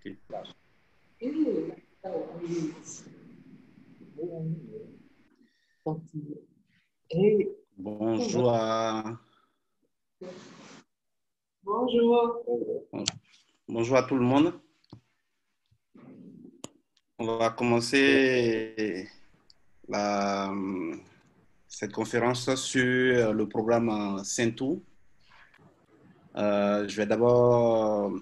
Ok. Bonjour bonjour à tout le monde. On va commencer cette conférence sur le programme Saintou. Je vais d'abord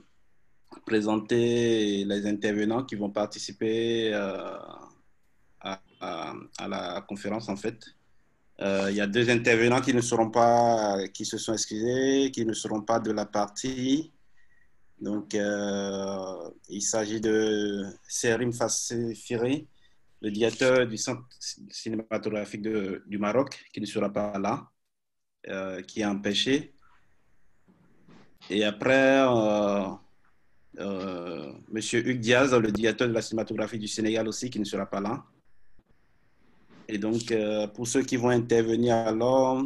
présenter les intervenants qui vont participer à la conférence en fait. Il y a deux intervenants qui se sont excusés, qui ne seront pas de la partie. Donc, il s'agit de Serim Fassifiri, le directeur du Centre cinématographique du Maroc, qui ne sera pas là, qui est empêché. Et après, Monsieur Hugues Diaz, le directeur de la cinématographie du Sénégal aussi, qui ne sera pas là. Et donc, pour ceux qui vont intervenir, alors,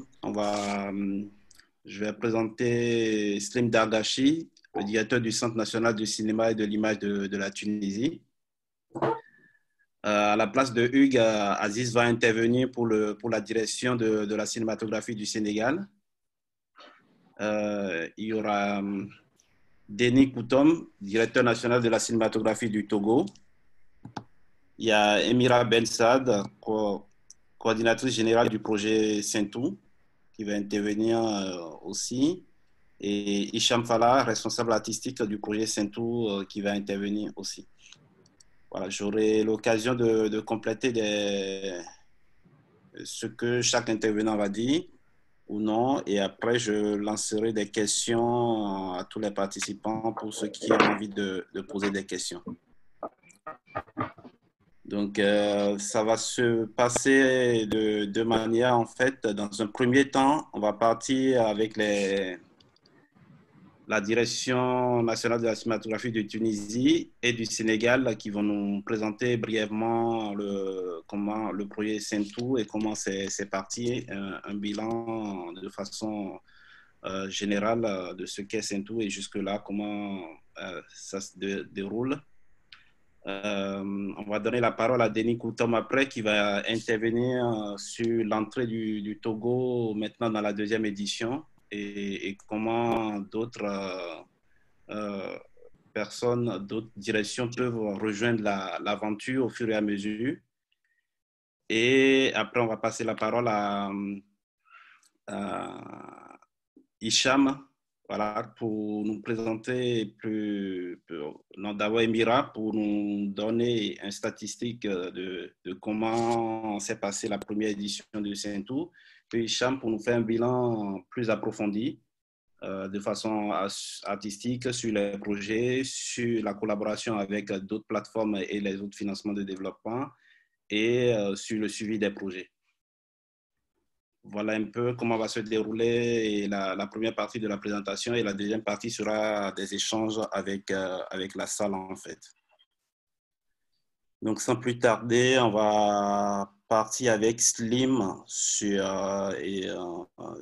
je vais présenter Slim Dargachi, le directeur du Centre national du cinéma et de l'image de la Tunisie. À la place de Hugues, Aziz va intervenir pour la direction de la cinématographie du Sénégal. Il y aura Denis Koutom, directeur national de la cinématographie du Togo. Il y a Emira Ben Saad, coordinatrice générale du projet Saintou, qui va intervenir aussi. Et Hicham Fallah, responsable artistique du projet Saintou, qui va intervenir aussi. Voilà, j'aurai l'occasion de compléter ce que chaque intervenant va dire ou non. Et après, je lancerai des questions à tous les participants pour ceux qui ont envie de poser des questions. Donc, ça va se passer de deux manières, en fait. Dans un premier temps, on va partir avec la direction nationale de la cinématographie de Tunisie et du Sénégal qui vont nous présenter brièvement comment le projet Saintou et comment c'est parti, un bilan de façon générale de ce qu'est Saintou et jusque-là, comment ça se déroule. On va donner la parole à Denis Koutom après qui va intervenir sur l'entrée du Togo maintenant dans la deuxième édition et comment d'autres personnes, d'autres directions peuvent rejoindre l'aventure au fur et à mesure. Et après, on va passer la parole à Hicham, voilà, pour nous présenter d'abord Emira, pour nous donner une statistique de comment s'est passée la première édition de Saintou, puis Hicham pour nous faire un bilan plus approfondi de façon artistique sur les projets, sur la collaboration avec d'autres plateformes et les autres financements de développement et sur le suivi des projets. Voilà un peu comment va se dérouler la première partie de la présentation et la deuxième partie sera des échanges avec la salle en fait. Donc sans plus tarder, on va partir avec Slim sur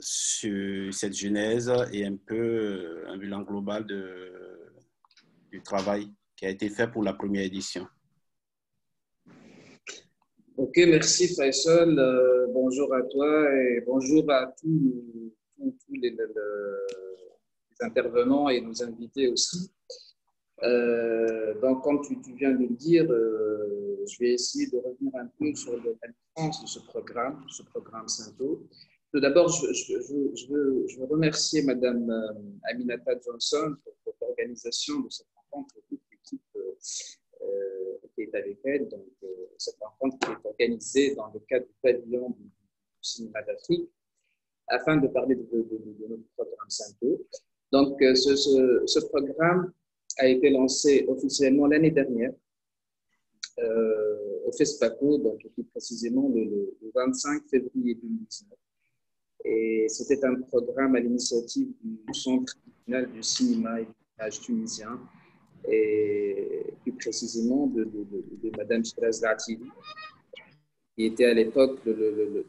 cette genèse et un peu un bilan global du travail qui a été fait pour la première édition. Ok, merci Faisal. Bonjour à toi et bonjour à tous les intervenants et nos invités aussi. Donc, comme tu viens de le dire, je vais essayer de revenir un peu sur la naissance de ce programme Saintou. Tout d'abord, je veux remercier Madame Aminata Johnson pour l'organisation de cette rencontre et toute l'équipe qui est avec elle. Donc, cette rencontre qui est organisée dans le cadre du pavillon du cinéma d'Afrique afin de parler de notre programme Saintou. Donc, ce programme a été lancé officiellement l'année dernière au FESPACO, donc plus précisément le 25 février 2019. Et c'était un programme à l'initiative du Centre national du cinéma et de l'image tunisien, et plus précisément de Mme Shiraz Latili, qui était à l'époque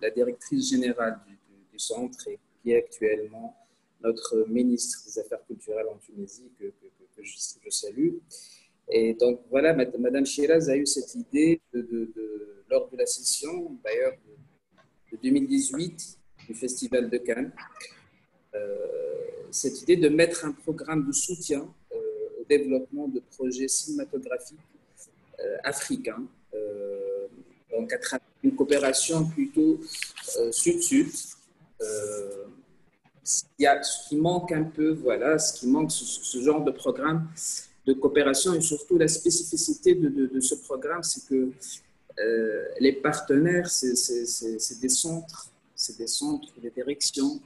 la directrice générale du centre et qui est actuellement notre ministre des Affaires culturelles en Tunisie, que je salue. Et donc, voilà, Madame Shiraz a eu cette idée lors de la session, d'ailleurs, de 2018 du Festival de Cannes, cette idée de mettre un programme de soutien au développement de projets cinématographiques africains, donc à travers une coopération plutôt sud-sud. Ce qui manque un peu, voilà, ce qui manque, ce genre de programme de coopération et surtout la spécificité de ce programme, c'est que les partenaires, c'est des centres, des directions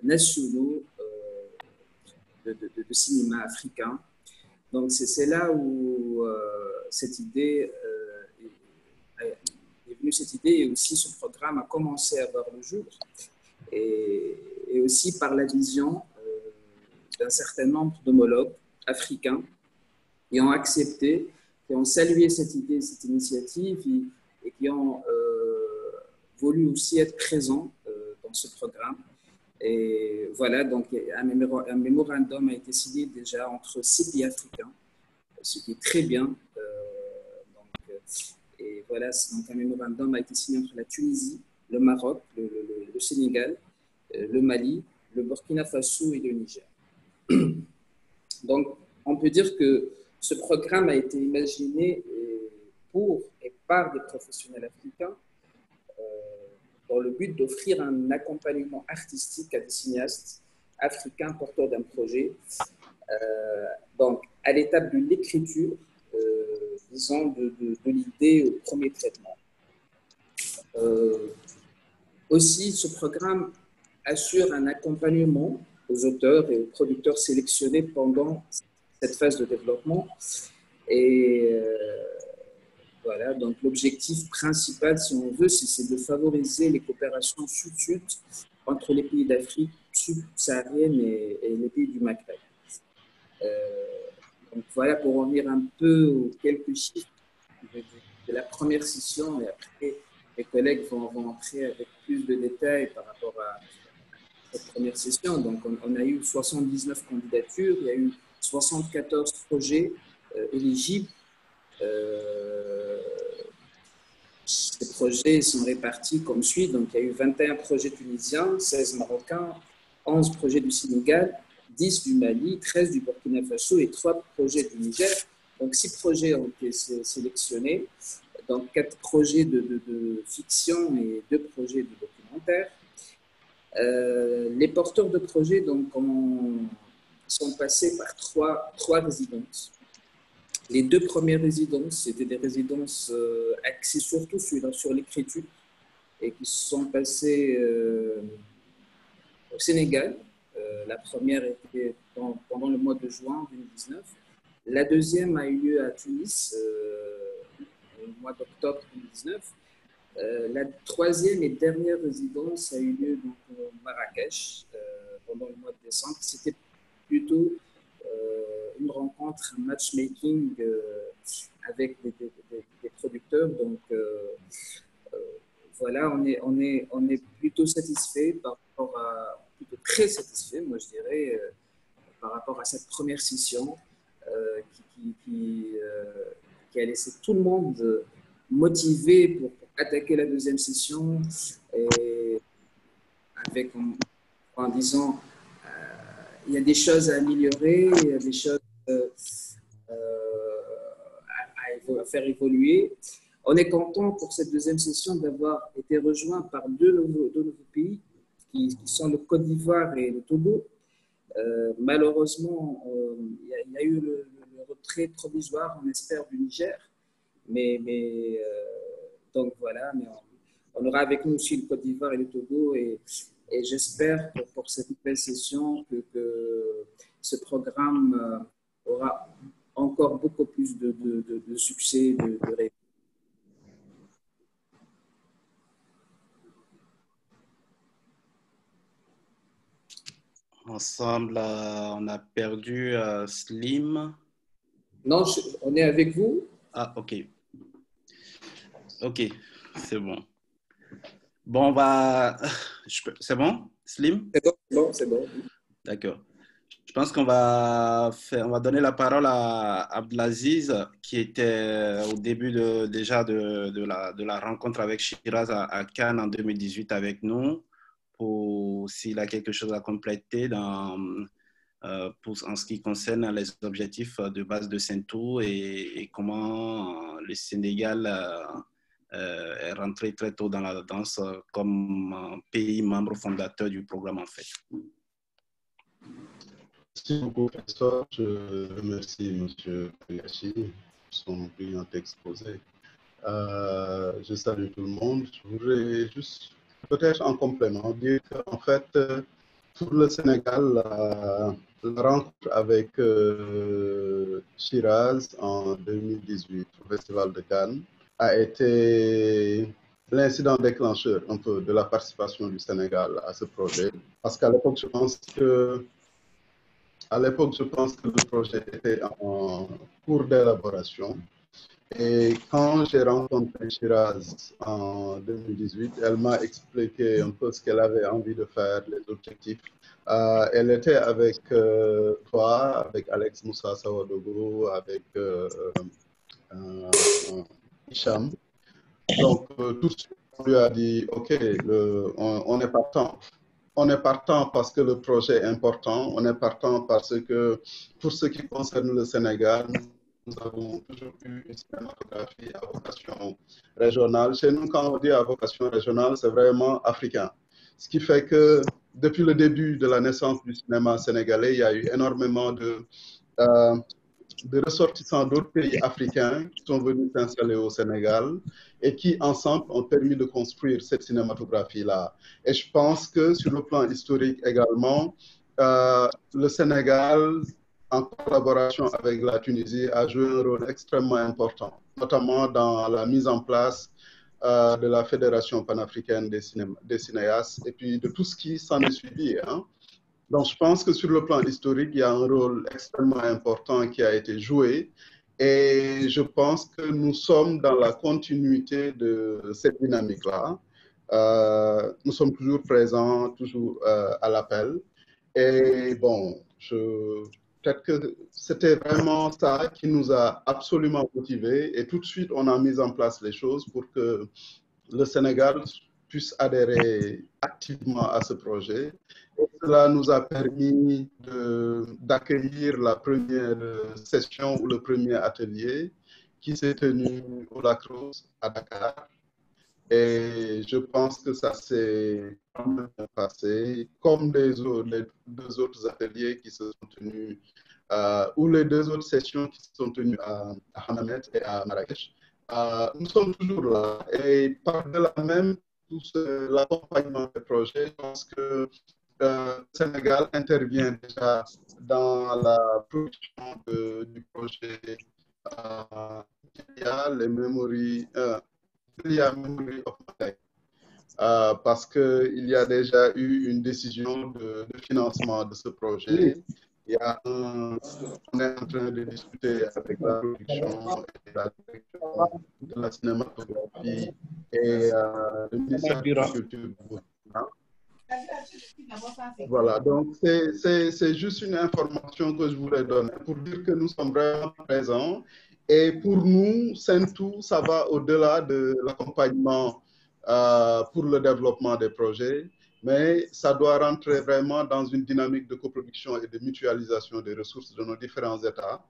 nationaux de cinéma africain. Donc c'est là où cette idée est venue, cette idée, et aussi ce programme a commencé à voir le jour, et aussi par la vision d'un certain nombre d'homologues africains qui ont accepté, qui ont salué cette idée, cette initiative, et qui ont voulu aussi être présents dans ce programme. Et voilà, donc un mémorandum a été signé déjà entre 6 pays africains, ce qui est très bien. Et voilà, donc un mémorandum a été signé entre la Tunisie, le Maroc, le Sénégal, le Mali, le Burkina Faso et le Niger. Donc, on peut dire que ce programme a été imaginé pour et par des professionnels africains dans le but d'offrir un accompagnement artistique à des cinéastes africains porteurs d'un projet. Donc, à l'étape de l'écriture, disons, de l'idée au premier traitement. Aussi, ce programme assure un accompagnement aux auteurs et aux producteurs sélectionnés pendant cette phase de développement. Et voilà, donc l'objectif principal, si on veut, c'est de favoriser les coopérations sud-sud entre les pays d'Afrique subsaharienne et les pays du Maghreb. Donc voilà, pour revenir un peu aux quelques chiffres de la première session, et après mes collègues vont entrer avec plus de détails par rapport à cette première session. Donc on a eu 79 candidatures, il y a eu 74 projets éligibles. Ces projets sont répartis comme suit. Donc, il y a eu 21 projets tunisiens, 16 marocains, 11 projets du Sénégal, 10 du Mali, 13 du Burkina Faso et 3 projets du Niger. Donc, 6 projets ont été sélectionnés, donc 4 projets de fiction et 2 projets de documentaire. Les porteurs de projets donc, sont passés par trois résidences. Les 2 premières résidences, c'était des résidences axées surtout sur l'écriture et qui se sont passées au Sénégal. La première était pendant le mois de juin 2019. La deuxième a eu lieu à Tunis au mois d'octobre 2019. La troisième et dernière résidence a eu lieu donc, au Marrakech pendant le mois de décembre. C'était plutôt une rencontre, un matchmaking avec des producteurs. Donc, voilà, on est plutôt satisfait par rapport à, plutôt très satisfait, moi je dirais, par rapport à cette première session qui a laissé tout le monde motivé pour attaquer la deuxième session, et avec en disant il y a des choses à améliorer, il y a des choses à faire évoluer. On est content pour cette deuxième session d'avoir été rejoint par deux nouveaux pays qui sont le Côte d'Ivoire et le Togo. Malheureusement, il y a eu le retrait provisoire, on espère, du Niger. Donc voilà, mais on aura avec nous aussi le Côte d'Ivoire et le Togo, et j'espère pour cette nouvelle session que ce programme aura encore beaucoup plus de succès, de réussite. Ensemble, on a perdu Slim. Non, on est avec vous. Ah, ok. Ok, c'est bon. Bon, on va... C'est bon, Slim? C'est bon, c'est bon. D'accord. Je pense on va donner la parole à Abdelaziz, qui était au début de la rencontre avec Shiraz à Cannes en 2018 avec nous, pour s'il a quelque chose à compléter en ce qui concerne les objectifs de base de Saint-Tour et comment le Sénégal est rentré très tôt dans la danse comme pays membre fondateur du programme en fait. Merci beaucoup, professeur. Je remercie M. Kagashi pour son brillant exposé. Je salue tout le monde. Je voudrais juste, peut-être en complément, dire qu'en fait, pour le Sénégal, la rencontre avec Shiraz en 2018 au Festival de Cannes a été l'incident déclencheur un peu de la participation du Sénégal à ce projet. Parce qu'à l'époque, je pense que le projet était en cours d'élaboration. Et quand j'ai rencontré Shiraz en 2018, elle m'a expliqué un peu ce qu'elle avait envie de faire, les objectifs. Elle était avec toi, avec Alex Moussa Sawadogo, avec Hicham. Donc, tout de suite, on lui a dit, OK, on est partant. On est partant parce que le projet est important. On est partant parce que, pour ce qui concerne le Sénégal, nous avons toujours eu une cinématographie à vocation régionale. Chez nous, quand on dit à vocation régionale, c'est vraiment africain. Ce qui fait que, depuis le début de la naissance du cinéma sénégalais, il y a eu énormément de ressortissants d'autres pays africains qui sont venus s'installer au Sénégal et qui, ensemble, ont permis de construire cette cinématographie-là. Et je pense que, sur le plan historique également, le Sénégal, en collaboration avec la Tunisie, a joué un rôle extrêmement important, notamment dans la mise en place de la Fédération panafricaine des cinéastes et puis de tout ce qui s'en est suivi. Hein. Donc, je pense que sur le plan historique, il y a un rôle extrêmement important qui a été joué. Et je pense que nous sommes dans la continuité de cette dynamique-là. Nous sommes toujours présents, toujours à l'appel. Et bon, peut-être que c'était vraiment ça qui nous a absolument motivés. Et tout de suite, on a mis en place les choses pour que le Sénégal puisse adhérer activement à ce projet. Et cela nous a permis d'accueillir la première session ou le premier atelier qui s'est tenu au Lac Rose à Dakar. Et je pense que ça s'est bien passé, comme les deux autres ateliers qui se sont tenus, ou les deux autres sessions qui se sont tenues à Hanamet et à Marrakech. Nous sommes toujours là. Et par-delà même tout l'accompagnement des projets, je pense que le Sénégal intervient déjà dans la production du projet les Memory of Malek. Parce qu'il y a déjà eu une décision de financement de ce projet. On est en train de discuter avec la production et la direction de la cinématographie et le ministère de la Culture. Voilà, donc c'est juste une information que je voulais donner pour dire que nous sommes vraiment présents. Et pour nous, Saint-Tour, ça va au-delà de l'accompagnement pour le développement des projets, mais ça doit rentrer vraiment dans une dynamique de coproduction et de mutualisation des ressources de nos différents États.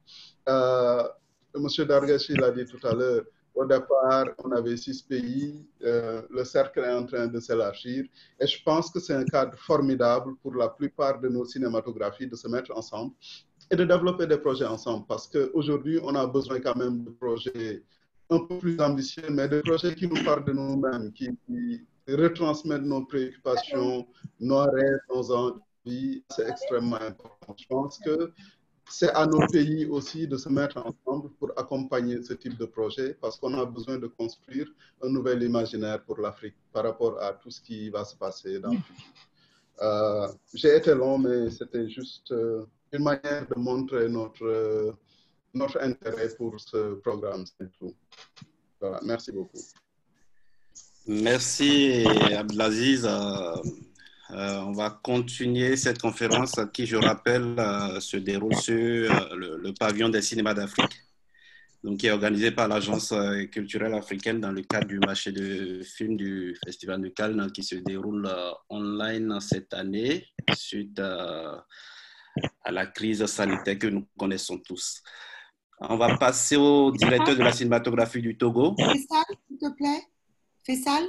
M. Dargachi l'a dit tout à l'heure, au départ, on avait 6 pays, le cercle est en train de s'élargir et je pense que c'est un cadre formidable pour la plupart de nos cinématographies de se mettre ensemble et de développer des projets ensemble parce qu'aujourd'hui, on a besoin quand même de projets un peu plus ambitieux, mais des projets qui nous parlent de nous-mêmes, qui retransmettent nos préoccupations, nos rêves, nos envies. C'est extrêmement important. Je pense que c'est à nos pays aussi de se mettre ensemble pour accompagner ce type de projet parce qu'on a besoin de construire un nouvel imaginaire pour l'Afrique par rapport à tout ce qui va se passer dans le futur. J'ai été long, mais c'était juste une manière de montrer notre intérêt pour ce programme. C'est tout. Voilà, merci beaucoup. Merci Abdelaziz. On va continuer cette conférence qui, je rappelle, se déroule sur le pavillon des cinémas d'Afrique, donc qui est organisé par l'Agence culturelle africaine dans le cadre du marché de films du Festival de Cannes qui se déroule online cette année suite à la crise sanitaire que nous connaissons tous. On va passer au directeur de la cinématographie du Togo. Faisal, s'il te plaît. Faisal,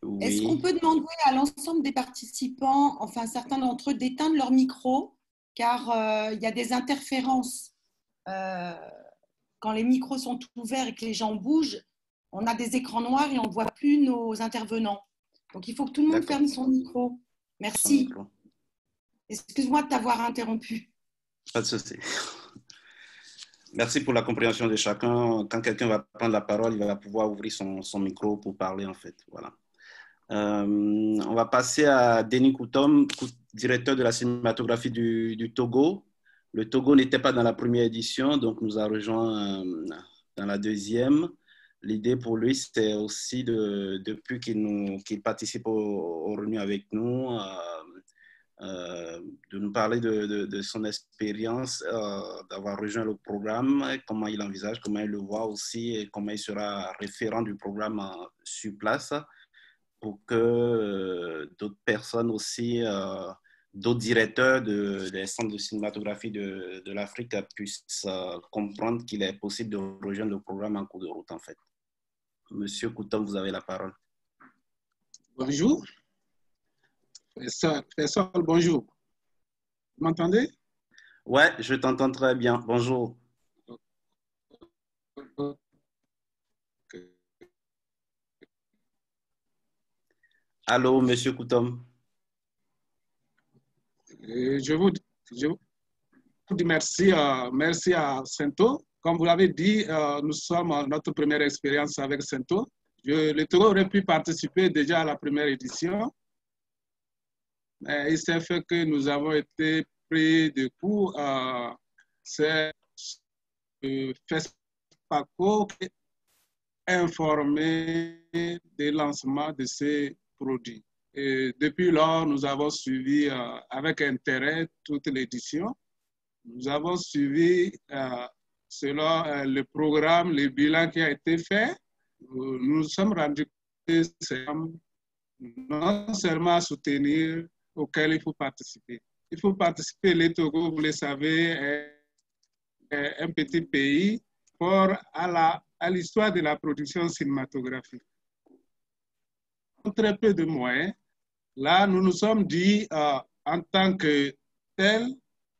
Oui. est-ce qu'on peut demander à l'ensemble des participants, enfin certains d'entre eux, d'éteindre leur micro, car il y a des interférences. Quand les micros sont ouverts et que les gens bougent, on a des écrans noirs et on ne voit plus nos intervenants. Donc, il faut que tout le monde ferme son micro. Merci. Excuse-moi de t'avoir interrompu. Pas de souci. Merci pour la compréhension de chacun. Quand quelqu'un va prendre la parole, il va pouvoir ouvrir son micro pour parler, en fait. Voilà. On va passer à Denis Koutom, directeur de la cinématographie du Togo. Le Togo n'était pas dans la première édition, donc nous a rejoint dans la deuxième. L'idée pour lui, c'est aussi, depuis qu'il participe aux réunions avec nous, de nous parler de son expérience, d'avoir rejoint le programme, comment il envisage, comment il le voit aussi, et comment il sera référent du programme sur place pour que d'autres personnes aussi, d'autres directeurs des centres de cinématographie de l'Afrique puissent comprendre qu'il est possible de rejoindre le programme en cours de route, en fait. Monsieur Koutom, vous avez la parole. Bonjour. Professeur, bonjour. Vous m'entendez? Ouais, je t'entends très bien. Bonjour. Allô, monsieur Koutom. Je vous dis merci, merci à Sento. Comme vous l'avez dit, nous sommes à notre première expérience avec Sento. Le Togo aurait pu participer déjà à la première édition. Mais il s'est fait que nous avons été pris de court. C'est FESPACO qui est informé des lancements de ces produits. Et depuis lors, nous avons suivi avec intérêt toute l'édition. Nous avons suivi selon le programme, le bilan qui a été fait. Nous nous sommes rendus compte que c'est non seulement à soutenir, auquel il faut participer. Il faut participer. Le Togo, vous le savez, est un petit pays fort à l'histoire de la production cinématographique. Très peu de moyens. Là, nous nous sommes dit, en tant que tel,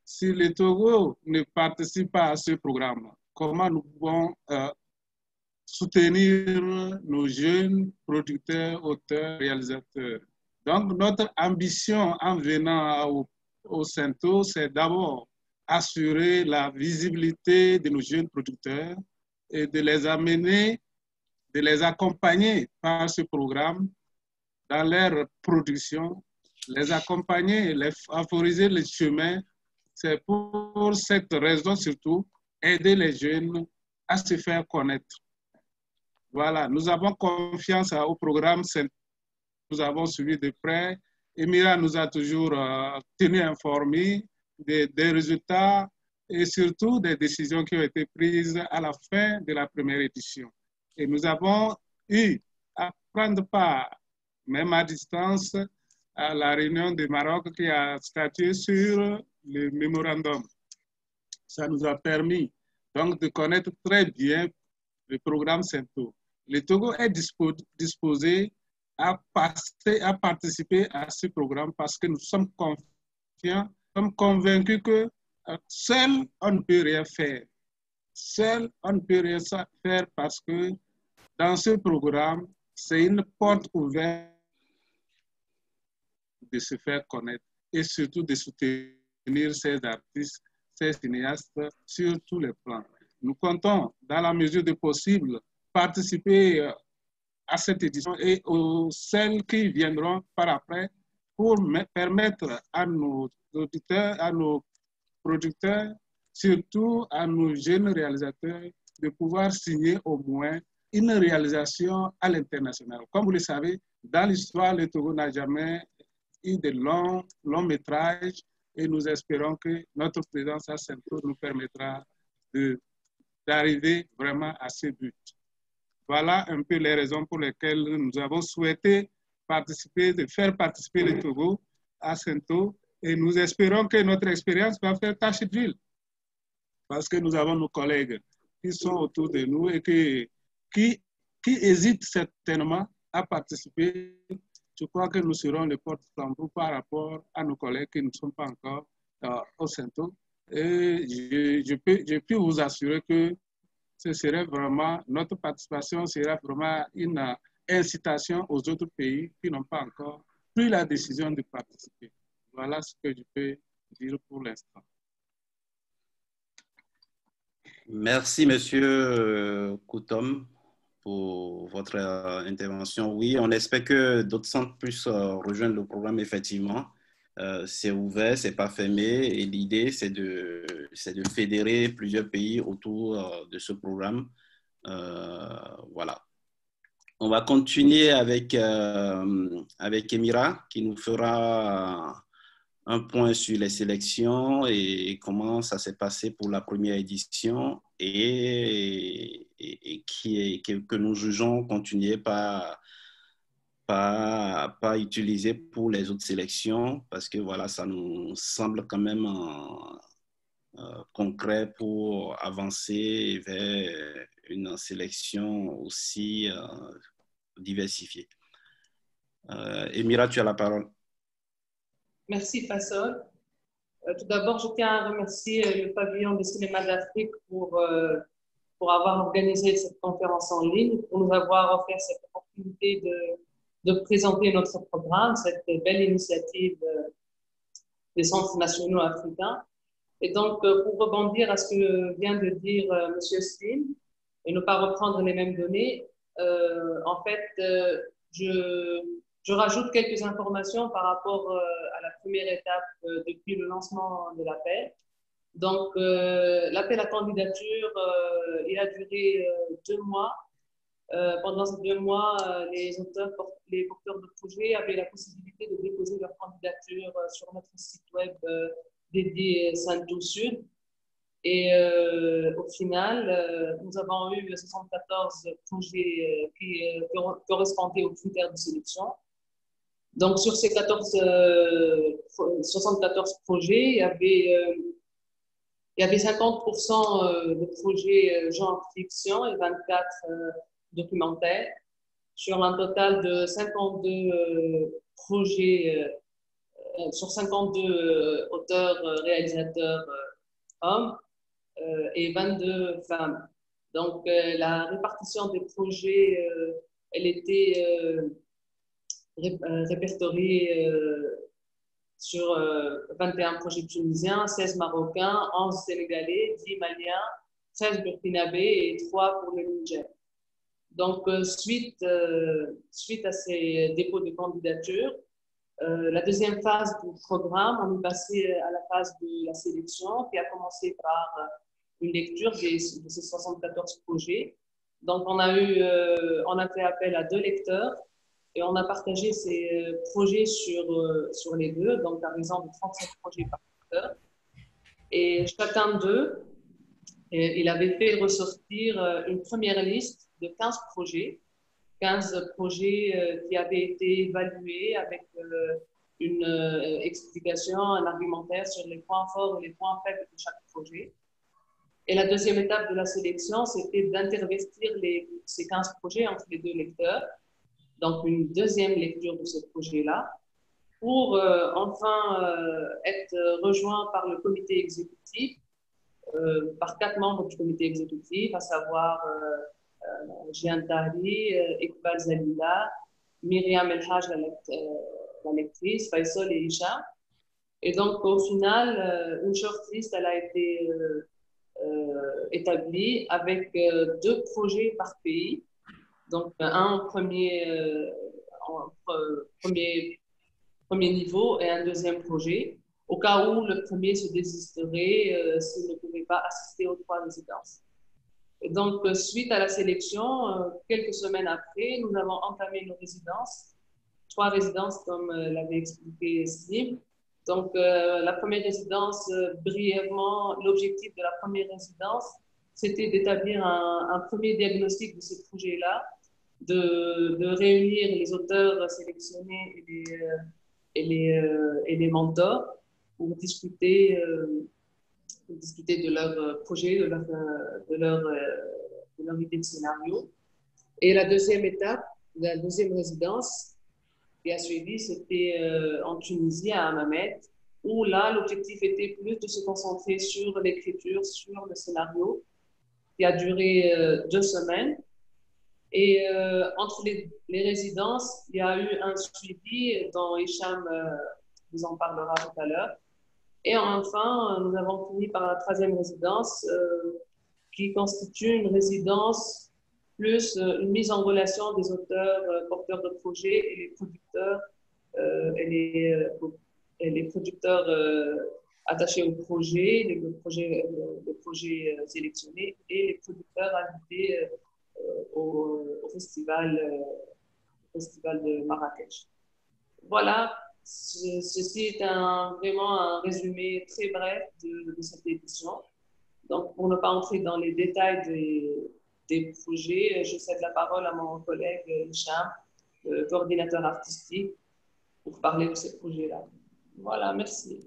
si le Togo ne participe pas à ce programme, comment nous pouvons soutenir nos jeunes producteurs, auteurs, réalisateurs. Donc, notre ambition en venant au Sento, c'est d'abord assurer la visibilité de nos jeunes producteurs et de les amener, de les accompagner par ce programme dans leur production, les accompagner, les favoriser le chemin. C'est pour cette raison surtout, aider les jeunes à se faire connaître. Voilà, nous avons confiance au programme, nous avons suivi de près. Emira nous a toujours tenu informés des résultats et surtout des décisions qui ont été prises à la fin de la première édition. Et nous avons eu à prendre part, même à distance, à la réunion du Maroc qui a statué sur le mémorandum. Ça nous a permis donc de connaître très bien le programme Sento. Le Togo est disposé à participer à ce programme parce que nous sommes confiants, nous sommes convaincus que seul on ne peut rien faire. Seul on ne peut rien faire parce que dans ce programme, c'est une porte ouverte de se faire connaître et surtout de soutenir ces artistes, ces cinéastes sur tous les plans. Nous comptons, dans la mesure du possible, participer à cette édition et aux celles qui viendront par après pour permettre à nos auditeurs, à nos producteurs, surtout à nos jeunes réalisateurs, de pouvoir signer au moins une réalisation à l'international. Comme vous le savez, dans l'histoire, le Togo n'a jamais eu de longs métrages et nous espérons que notre présence à Saint-Cloud nous permettra d'arriver vraiment à ce but. Voilà un peu les raisons pour lesquelles nous avons souhaité faire participer le Togo à Saint-Cloud et nous espérons que notre expérience va faire tâche d'huile parce que nous avons nos collègues qui sont autour de nous et qui hésitent certainement à participer. Je crois que nous serons les porte-tambours par rapport à nos collègues qui ne sont pas encore au Saint-Cloud. Et je peux vous assurer que ce serait vraiment, notre participation sera vraiment une incitation aux autres pays qui n'ont pas encore pris la décision de participer. Voilà ce que je peux dire pour l'instant. Merci, Monsieur Koutom, pour votre intervention. Oui, on espère que d'autres centres puissent rejoindre le programme, effectivement. C'est ouvert, c'est pas fermé et l'idée, c'est de fédérer plusieurs pays autour de ce programme. Voilà. On va continuer avec Emira qui nous fera un point sur les sélections et comment ça s'est passé pour la première édition et que nous jugeons continuer pas utilisé pour les autres sélections parce que voilà, ça nous semble quand même concret pour avancer vers une sélection aussi diversifiée. Emira, tu as la parole. Merci, Faisal. Tout d'abord, je tiens à remercier le pavillon du cinéma d'Afrique pour avoir organisé cette conférence en ligne, pour nous avoir offert cette opportunité de présenter notre programme, cette belle initiative des centres nationaux africains. Et donc, pour rebondir à ce que vient de dire M. Slim, et ne pas reprendre les mêmes données, en fait, je rajoute quelques informations par rapport à la première étape depuis le lancement de l'appel. Donc, l'appel à candidature, il a duré 2 mois. Pendant ces 2 mois, les porteurs de projets avaient la possibilité de déposer leur candidature sur notre site web dédié Saint-Cloud Sud. Et au final, nous avons eu 74 projets qui correspondaient aux critères de sélection. Donc, sur ces 74 projets, il y avait 50% de projets genre fiction et 24 documentaires, sur un total de 52 projets, sur 52 auteurs, réalisateurs hommes et 22 femmes. Donc, la répartition des projets, elle était répertoriée sur 21 projets tunisiens, 16 marocains, 11 sénégalais, 10 maliens, 13 burkinabés et 3 pour le Niger. Donc, suite à ces dépôts de candidature, la deuxième phase du programme, on est passé à la phase de la sélection qui a commencé par une lecture de ces 74 projets. Donc, on a fait appel à 2 lecteurs et on a partagé ces projets sur les 2, donc par exemple 37 projets par lecteur. Et chacun d'eux, il avait fait ressortir une première liste de 15 projets qui avaient été évalués avec une explication, un argumentaire sur les points forts et les points faibles de chaque projet. Et la deuxième étape de la sélection, c'était d'intervertir ces 15 projets entre les 2 lecteurs. Donc, une deuxième lecture de ce projet-là pour enfin être rejoint par le comité exécutif, par 4 membres du comité exécutif, à savoir Jeanne Tahri, Iqbal Zalila, Myriam El-Haj, la lectrice, Faisal et Hicham. Et donc, au final, une shortlist, elle a été établie avec 2 projets par pays. Donc, un premier niveau et un deuxième projet, au cas où le premier se désisterait s'il ne pouvait pas assister aux 3 résidences. Et donc, suite à la sélection, quelques semaines après, nous avons entamé nos résidences trois résidences, comme l'avait expliqué Slim. Donc, la première résidence, brièvement, l'objectif de la première résidence, c'était d'établir un premier diagnostic de ce projet-là, de réunir les auteurs sélectionnés et les mentors pour discuter de leur projet, de leur idée de scénario. Et la deuxième étape, la deuxième résidence qui a suivi, c'était en Tunisie, à Hammamet, où là, l'objectif était plus de se concentrer sur l'écriture, sur le scénario, qui a duré 2 semaines. Et entre les résidences, il y a eu un suivi dont Hicham vous en parlera tout à l'heure. Et enfin, nous avons fini par la troisième résidence, qui constitue une résidence plus une mise en relation des auteurs, porteurs de projets et les producteurs, les producteurs attachés au projet, les projets sélectionnés et les producteurs invités au festival de Marrakech. Voilà, ceci est vraiment un résumé très bref de cette édition. Donc, pour ne pas entrer dans les détails des projets, je cède la parole à mon collègue Hicham, coordinateur artistique, pour parler de ces projets-là. Voilà, merci.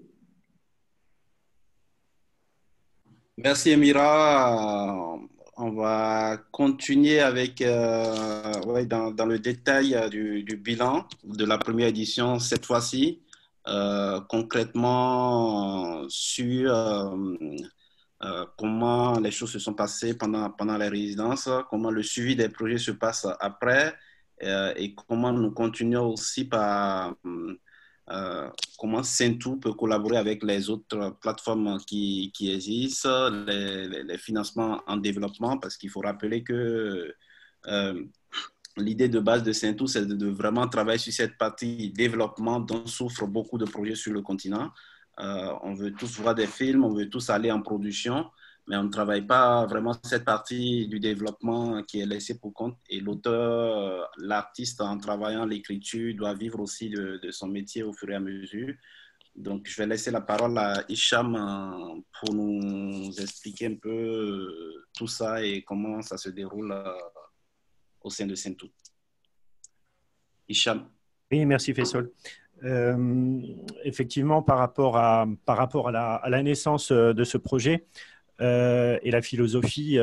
Merci Emira. On va continuer avec, dans le détail du bilan de la première édition cette fois-ci, concrètement sur comment les choses se sont passées pendant les résidences, comment le suivi des projets se passe après et comment nous continuons aussi par comment Saintou peut collaborer avec les autres plateformes qui existent, les financements en développement, parce qu'il faut rappeler que l'idée de base de Saintou, c'est de vraiment travailler sur cette partie développement dont souffrent beaucoup de projets sur le continent. On veut tous voir des films, on veut tous aller en production, mais on ne travaille pas vraiment cette partie du développement qui est laissée pour compte. Et l'auteur, l'artiste, en travaillant l'écriture, doit vivre aussi de son métier au fur et à mesure. Donc, je vais laisser la parole à Hicham pour nous expliquer un peu tout ça et comment ça se déroule au sein de Saintou. Hicham. Oui, merci Faisal. Effectivement, par rapport à la naissance de ce projet et la philosophie,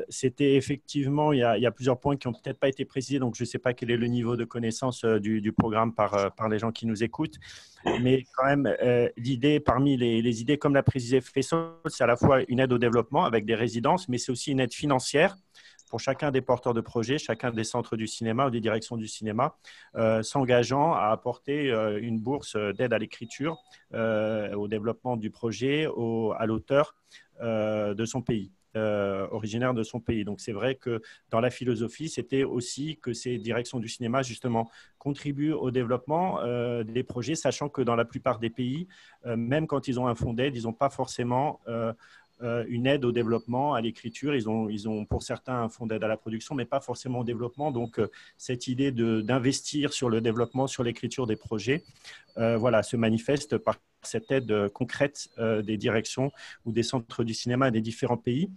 c'était effectivement, il y a plusieurs points qui n'ont peut-être pas été précisés, donc je ne sais pas quel est le niveau de connaissance du programme par les gens qui nous écoutent, mais quand même, l'idée, parmi les idées, comme l'a précisé Faisal, c'est à la fois une aide au développement avec des résidences, mais c'est aussi une aide financière pour chacun des porteurs de projets, chacun des centres du cinéma ou des directions du cinéma, s'engageant à apporter une bourse d'aide à l'écriture, au développement du projet, à l'auteur de son pays, originaire de son pays. Donc, c'est vrai que dans la philosophie, c'était aussi que ces directions du cinéma, justement, contribuent au développement des projets, sachant que dans la plupart des pays, même quand ils ont un fonds d'aide, ils n'ont pas forcément une aide au développement, à l'écriture. Ils ont pour certains un fonds d'aide à la production, mais pas forcément au développement. Donc, cette idée d'investir sur le développement, sur l'écriture des projets, se manifeste par cette aide concrète des directions ou des centres du cinéma des différents pays.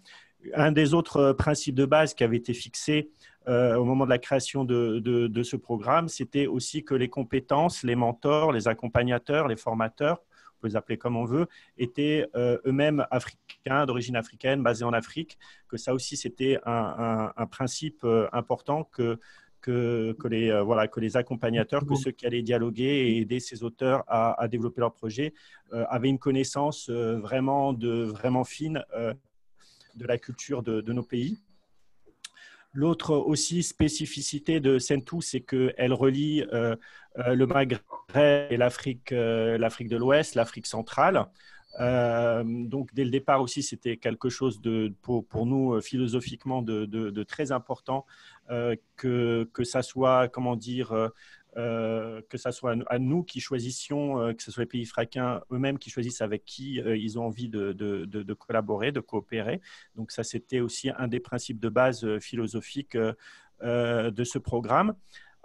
Un des autres principes de base qui avait été fixé au moment de la création de ce programme, c'était aussi que les compétences, les mentors, les accompagnateurs, les formateurs, on peut les appeler comme on veut, étaient eux-mêmes africains, d'origine africaine, basés en Afrique, que ça aussi c'était un principe important que les accompagnateurs, que ceux qui allaient dialoguer et aider ces auteurs à développer leur projet avaient une connaissance vraiment fine de la culture de nos pays. L'autre aussi spécificité de Saintou, c'est qu'elle relie le Maghreb et l'Afrique de l'Ouest, l'Afrique centrale. Donc, dès le départ aussi, c'était quelque chose pour nous philosophiquement de très important que ça soit, comment dire, que ça soit à nous qui choisissions, que ce soit les pays africains eux-mêmes qui choisissent avec qui ils ont envie de collaborer, de coopérer. Donc ça, c'était aussi un des principes de base philosophiques de ce programme.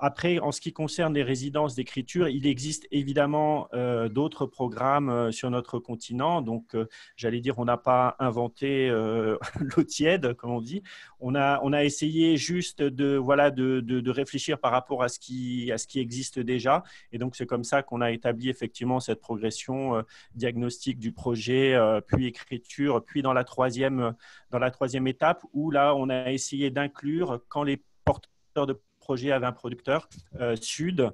Après, en ce qui concerne les résidences d'écriture, il existe évidemment d'autres programmes sur notre continent. Donc, j'allais dire, on n'a pas inventé l'eau tiède, comme on dit. On a essayé juste de réfléchir par rapport à ce qui existe déjà. Et donc, c'est comme ça qu'on a établi effectivement cette progression diagnostic du projet, puis écriture, puis dans la troisième étape, où là, on a essayé d'inclure, quand les porteurs de projet avait un producteur sud,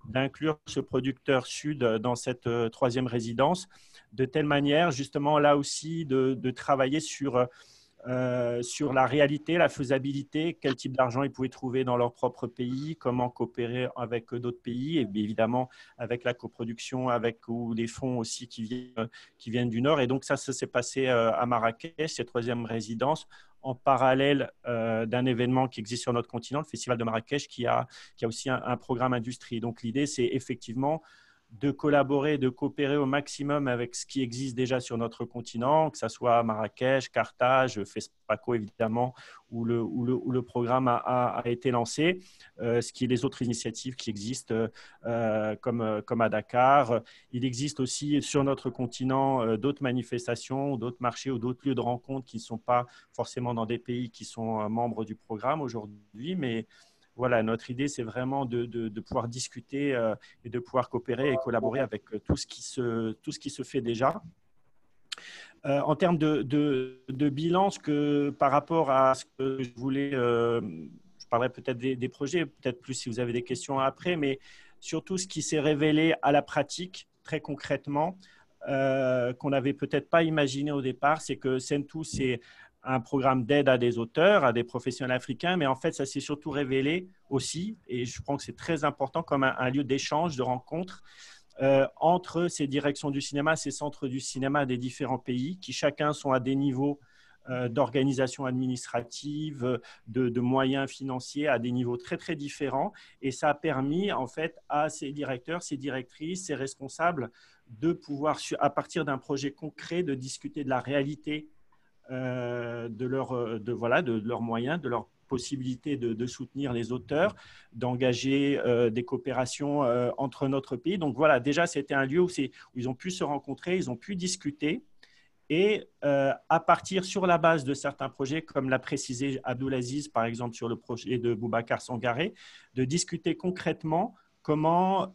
d'inclure ce producteur sud dans cette troisième résidence, de telle manière justement là aussi de travailler sur la réalité, la faisabilité, quel type d'argent ils pouvaient trouver dans leur propre pays, comment coopérer avec d'autres pays, et bien évidemment avec la coproduction, ou les fonds aussi qui viennent du Nord. Et donc ça s'est passé à Marrakech, cette troisième résidence, en parallèle d'un événement qui existe sur notre continent, le Festival de Marrakech, qui a aussi un programme industrie. Donc l'idée, c'est effectivement de collaborer, de coopérer au maximum avec ce qui existe déjà sur notre continent, que ce soit Marrakech, Carthage, FESPACO évidemment, où le programme a été lancé, ce qui est les autres initiatives qui existent comme à Dakar. Il existe aussi sur notre continent d'autres manifestations, d'autres marchés ou d'autres lieux de rencontre qui ne sont pas forcément dans des pays qui sont membres du programme aujourd'hui, mais voilà, notre idée, c'est vraiment de pouvoir discuter et de pouvoir coopérer et collaborer avec tout ce qui se fait déjà. En termes de bilan, par rapport à ce que je voulais, je parlerai peut-être des projets, peut-être plus si vous avez des questions après, mais surtout ce qui s'est révélé à la pratique, très concrètement, qu'on n'avait peut-être pas imaginé au départ, c'est que Sentou, c'est un programme d'aide à des auteurs, à des professionnels africains, mais en fait, ça s'est surtout révélé aussi, et je pense que c'est très important, comme un lieu d'échange, de rencontre entre ces directions du cinéma, ces centres du cinéma des différents pays, qui chacun sont à des niveaux d'organisation administrative, de moyens financiers, à des niveaux très, très différents. Et ça a permis, en fait, à ces directeurs, ces directrices, ces responsables, de pouvoir, à partir d'un projet concret, de discuter de la réalité de leurs moyens, de leur possibilité de soutenir les auteurs, d'engager des coopérations entre notre pays. Donc voilà, déjà, c'était un lieu où ils ont pu se rencontrer, ils ont pu discuter. Et à partir, sur la base de certains projets, comme l'a précisé Abdulaziz, par exemple, sur le projet de Boubacar Sangaré, de discuter concrètement comment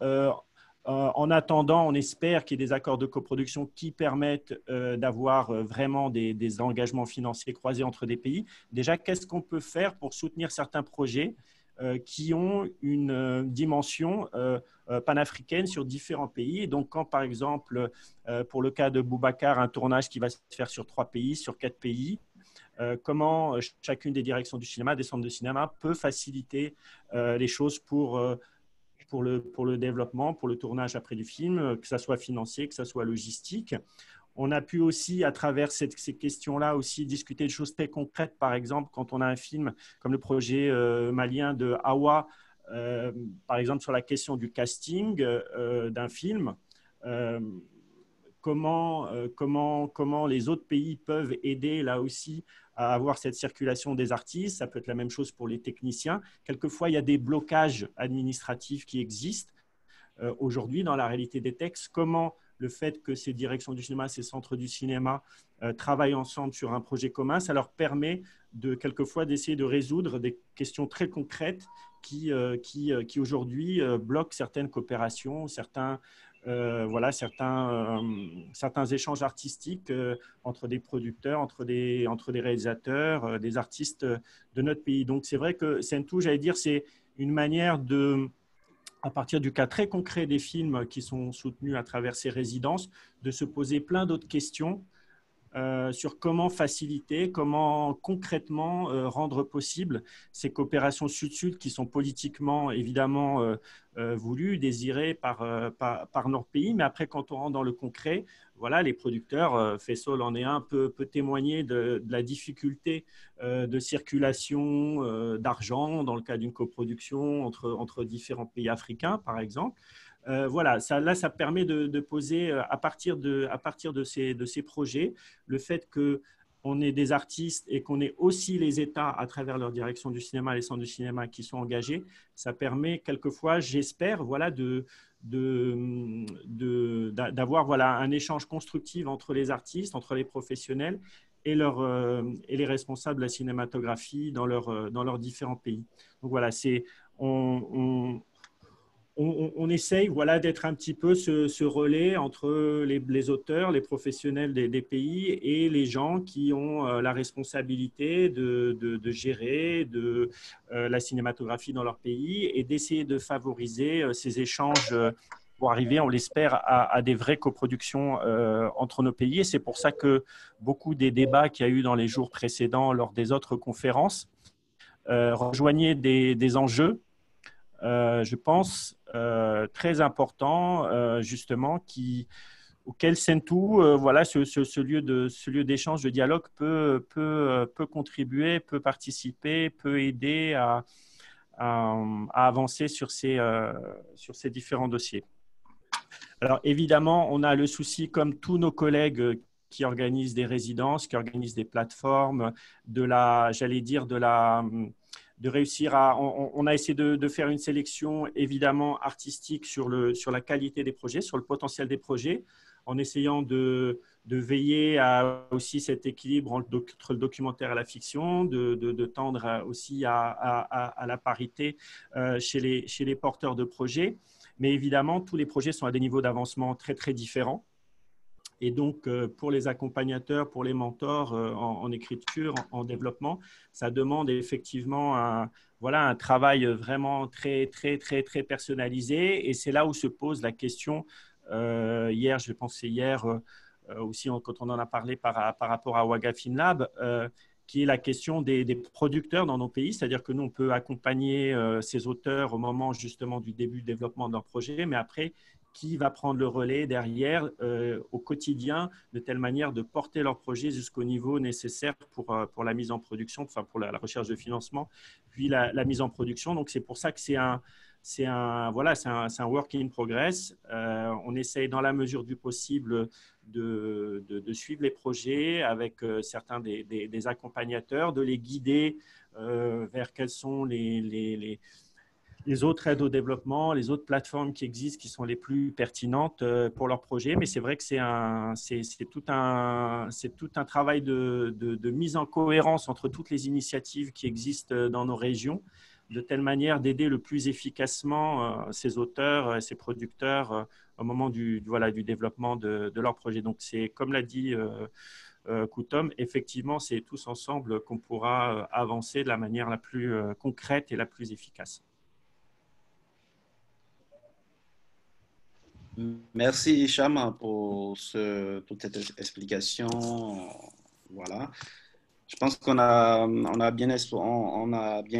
en attendant, on espère qu'il y ait des accords de coproduction qui permettent d'avoir vraiment des engagements financiers croisés entre des pays. Déjà, qu'est-ce qu'on peut faire pour soutenir certains projets qui ont une dimension panafricaine sur différents pays? Et donc, quand par exemple, pour le cas de Boubacar, un tournage qui va se faire sur 3 pays, sur 4 pays, comment chacune des directions du cinéma, des centres de cinéma, peut faciliter les choses pour le développement, pour le tournage après du film, que ça soit financier, que ça soit logistique. On a pu aussi, à travers ces questions-là, aussi discuter de choses très concrètes. Par exemple, quand on a un film comme le projet malien de Awa, par exemple sur la question du casting d'un film, comment les autres pays peuvent aider là aussi à avoir cette circulation des artistes. Ça peut être la même chose pour les techniciens. Quelquefois, il y a des blocages administratifs qui existent aujourd'hui dans la réalité des textes. Comment le fait que ces directions du cinéma, ces centres du cinéma travaillent ensemble sur un projet commun, ça leur permet quelquefois d'essayer de résoudre des questions très concrètes qui aujourd'hui bloquent certaines coopérations, certains échanges artistiques entre des producteurs, entre des réalisateurs, des artistes de notre pays. Donc, c'est vrai que Sentou, j'allais dire, c'est une manière à partir du cas très concret des films qui sont soutenus à travers ces résidences, de se poser plein d'autres questions sur comment faciliter, comment concrètement rendre possible ces coopérations sud-sud qui sont politiquement évidemment voulues, désirées par notre pays. Mais après, quand on rentre dans le concret, voilà, les producteurs, Faisal en est un, peut témoigner de la difficulté de circulation d'argent dans le cas d'une coproduction entre différents pays africains, par exemple. Voilà, ça permet de poser à partir de ces projets le fait que on est des artistes et qu'on est aussi les États à travers leur direction du cinéma, les centres du cinéma qui sont engagés, ça permet quelquefois, j'espère, voilà, d'avoir voilà, un échange constructif entre les artistes, entre les professionnels et les responsables de la cinématographie dans leurs différents pays. Donc voilà, on essaye voilà, d'être un petit peu ce relais entre les auteurs, les professionnels des pays et les gens qui ont la responsabilité de gérer la cinématographie dans leur pays et d'essayer de favoriser ces échanges pour arriver, on l'espère, à des vraies coproductions entre nos pays. Et c'est pour ça que beaucoup des débats qu'il y a eu dans les jours précédents lors des autres conférences rejoignaient des enjeux je pense, très important, justement, auquel Sentu, voilà, ce lieu d'échange, de dialogue peut contribuer, peut participer, peut aider à avancer sur ces différents dossiers. Alors, évidemment, on a le souci, comme tous nos collègues qui organisent des résidences, qui organisent des plateformes, de réussir on a essayé de faire une sélection évidemment artistique sur la qualité des projets, sur le potentiel des projets, en essayant de veiller à aussi cet équilibre entre le documentaire et la fiction, de tendre aussi à la parité chez les porteurs de projets. Mais évidemment, tous les projets sont à des niveaux d'avancement très, très différents. Et donc, pour les accompagnateurs, pour les mentors en écriture, en développement, ça demande effectivement un travail vraiment très, très, très, très personnalisé. Et c'est là où se pose la question, hier, je pensais hier aussi quand on en a parlé par rapport à Wagga FinLab, qui est la question des producteurs dans nos pays. C'est-à-dire que nous, on peut accompagner ces auteurs au moment justement du début du développement de leur projet, mais après, qui va prendre le relais derrière au quotidien, de telle manière de porter leur projet jusqu'au niveau nécessaire pour la mise en production, enfin pour la recherche de financement, puis la mise en production. Donc, c'est pour ça que c'est un work in progress. On essaye dans la mesure du possible de suivre les projets avec certains des accompagnateurs, de les guider vers quels sont les autres aides au développement, les autres plateformes qui existent, qui sont les plus pertinentes pour leur projet. Mais c'est vrai que c'est tout un travail de mise en cohérence entre toutes les initiatives qui existent dans nos régions, de telle manière d'aider le plus efficacement ces auteurs, ces producteurs au moment du développement de leur projet. Donc, c'est comme l'a dit Koutom, effectivement, c'est tous ensemble qu'on pourra avancer de la manière la plus concrète et la plus efficace. Merci Hicham pour toute cette explication. Voilà. Je pense qu'on a bien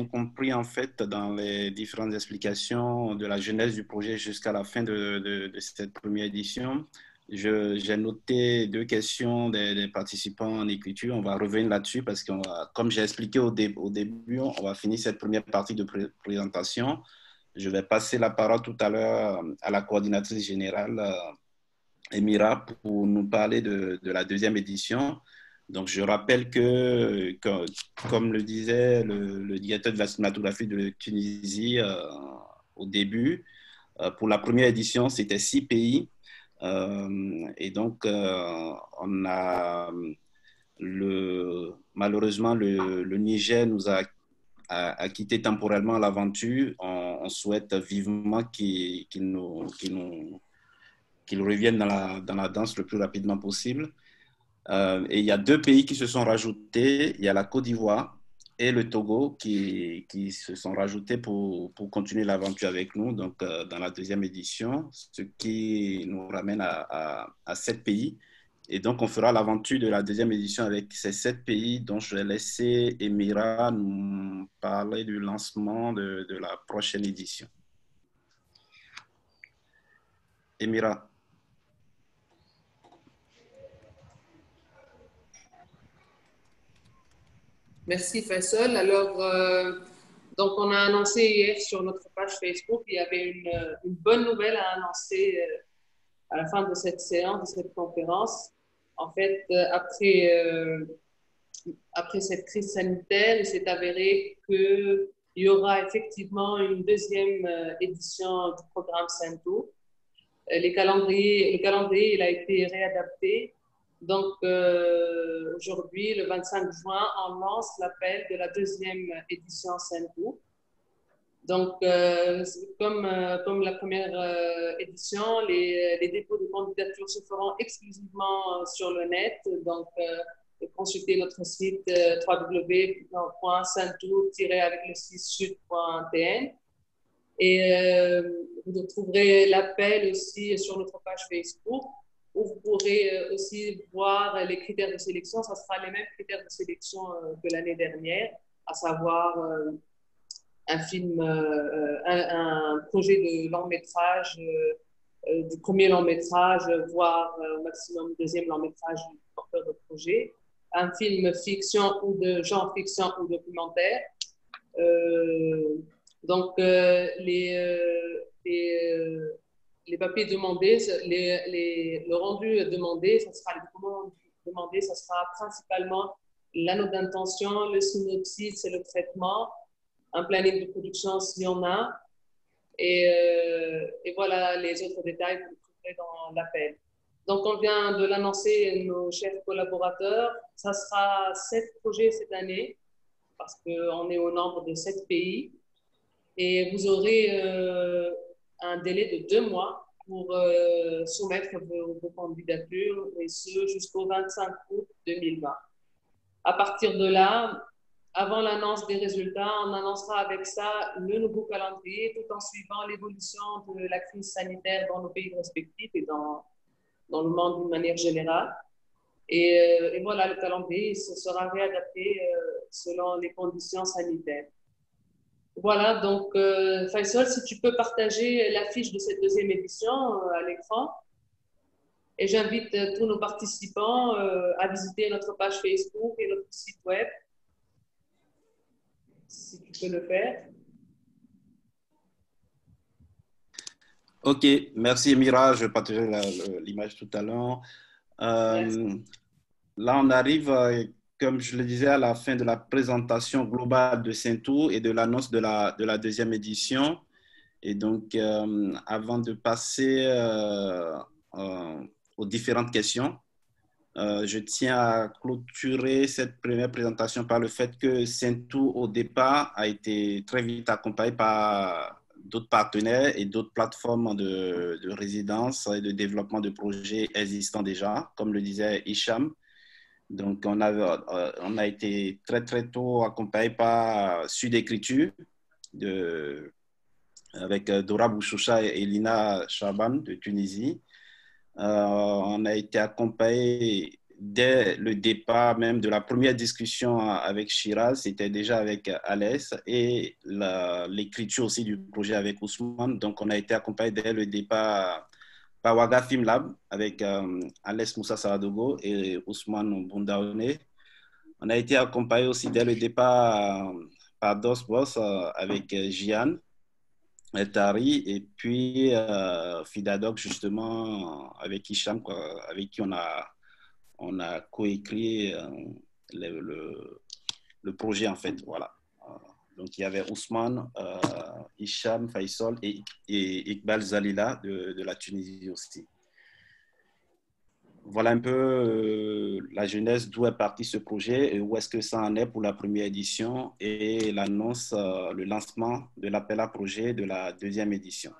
compris en fait dans les différentes explications de la genèse du projet jusqu'à la fin de cette première édition. J'ai noté 2 questions des participants en écriture. On va revenir là-dessus parce que, comme j'ai expliqué au début, on va finir cette première partie de présentation. Je vais passer la parole tout à l'heure à la coordinatrice générale, Emira, pour nous parler de la deuxième édition. Donc, je rappelle que comme le disait le directeur de la cinématographie de Tunisie au début, pour la première édition, c'était 6 pays. Et donc, on a malheureusement, le Niger nous a quitté temporairement l'aventure. On souhaite vivement qu'il revienne dans la danse le plus rapidement possible. Et il y a 2 pays qui se sont rajoutés. Il y a la Côte d'Ivoire et le Togo qui se sont rajoutés pour continuer l'aventure avec nous, donc dans la deuxième édition, ce qui nous ramène à 7 pays. Et donc, on fera l'aventure de la deuxième édition avec ces 7 pays dont je vais laisser Emira nous parler du lancement de la prochaine édition. Emira. Merci Faisal. Alors, donc on a annoncé hier sur notre page Facebook, il y avait une bonne nouvelle à annoncer à la fin de cette séance, de cette conférence. En fait, après après cette crise sanitaire, il s'est avéré qu'il y aura effectivement une deuxième édition du programme Sainto. Le calendrier, il a été réadapté. Donc, aujourd'hui, le 25 juin, on lance l'appel de la deuxième édition Sainto. Donc, comme la première édition, les dépôts de candidature se feront exclusivement sur le net. Donc, consultez notre site www.sainto-sud.tn. Et vous trouverez l'appel aussi sur notre page Facebook, où vous pourrez aussi voir les critères de sélection. Ça sera les mêmes critères de sélection que l'année dernière, à savoir un film, un projet de long métrage, du premier long métrage, voire au maximum deuxième long métrage du porteur de projet, un film fiction ou de genre fiction ou documentaire. Donc, les papiers demandés, le rendu demandé, ça sera les documents demandés, ça sera principalement la note d'intention, le synopsis et le traitement, un planning de production s'il y en a, et voilà les autres détails que vous trouverez dans l'appel. Donc, on vient de l'annoncer, nos chers collaborateurs, ça sera 7 projets cette année, parce qu'on est au nombre de 7 pays. Et vous aurez un délai de 2 mois pour soumettre vos candidatures, et ce jusqu'au 25 août 2020. À partir de là, avant l'annonce des résultats, on annoncera avec ça le nouveau calendrier, tout en suivant l'évolution de la crise sanitaire dans nos pays respectifs et dans le monde d'une manière générale. Et voilà, le calendrier sera réadapté selon les conditions sanitaires. Voilà, donc Faisal, si tu peux partager l'affiche de cette deuxième édition à l'écran. Et j'invite tous nos participants à visiter notre page Facebook et notre site web, si tu peux le faire. Ok, merci Emira, je partagerai l'image tout à l'heure. Là, on arrive, comme je le disais, à la fin de la présentation globale de Sainto et de l'annonce de la deuxième édition. Et donc, avant de passer aux différentes questions, je tiens à clôturer cette première présentation par le fait que Sainto, au départ, a été très vite accompagné par d'autres partenaires et d'autres plateformes de résidence et de développement de projets existants déjà, comme le disait Hicham. Donc, on a été très, très tôt accompagné par Sud Écriture, avec Dora Bouchoucha et Elina Chaban de Tunisie. On a été accompagné dès le départ même de la première discussion avec Shiraz, c'était déjà avec Alès, et l'écriture aussi du projet avec Ousmane. Donc, on a été accompagné dès le départ par Waga Film Lab avec Alès Moussa Saradogo et Ousmane Boundaoune. On a été accompagné aussi dès le départ par Dos Boss avec Jian Tari, et puis Fidadoc, justement, avec Hicham, avec qui on a coécrit le projet, en fait. Voilà. Donc, il y avait Ousmane, Hicham, Faisal et Iqbal Zalila de la Tunisie aussi. Voilà un peu la genèse, d'où est parti ce projet et où est-ce que ça en est pour la première édition et l'annonce, le lancement de l'appel à projet de la deuxième édition.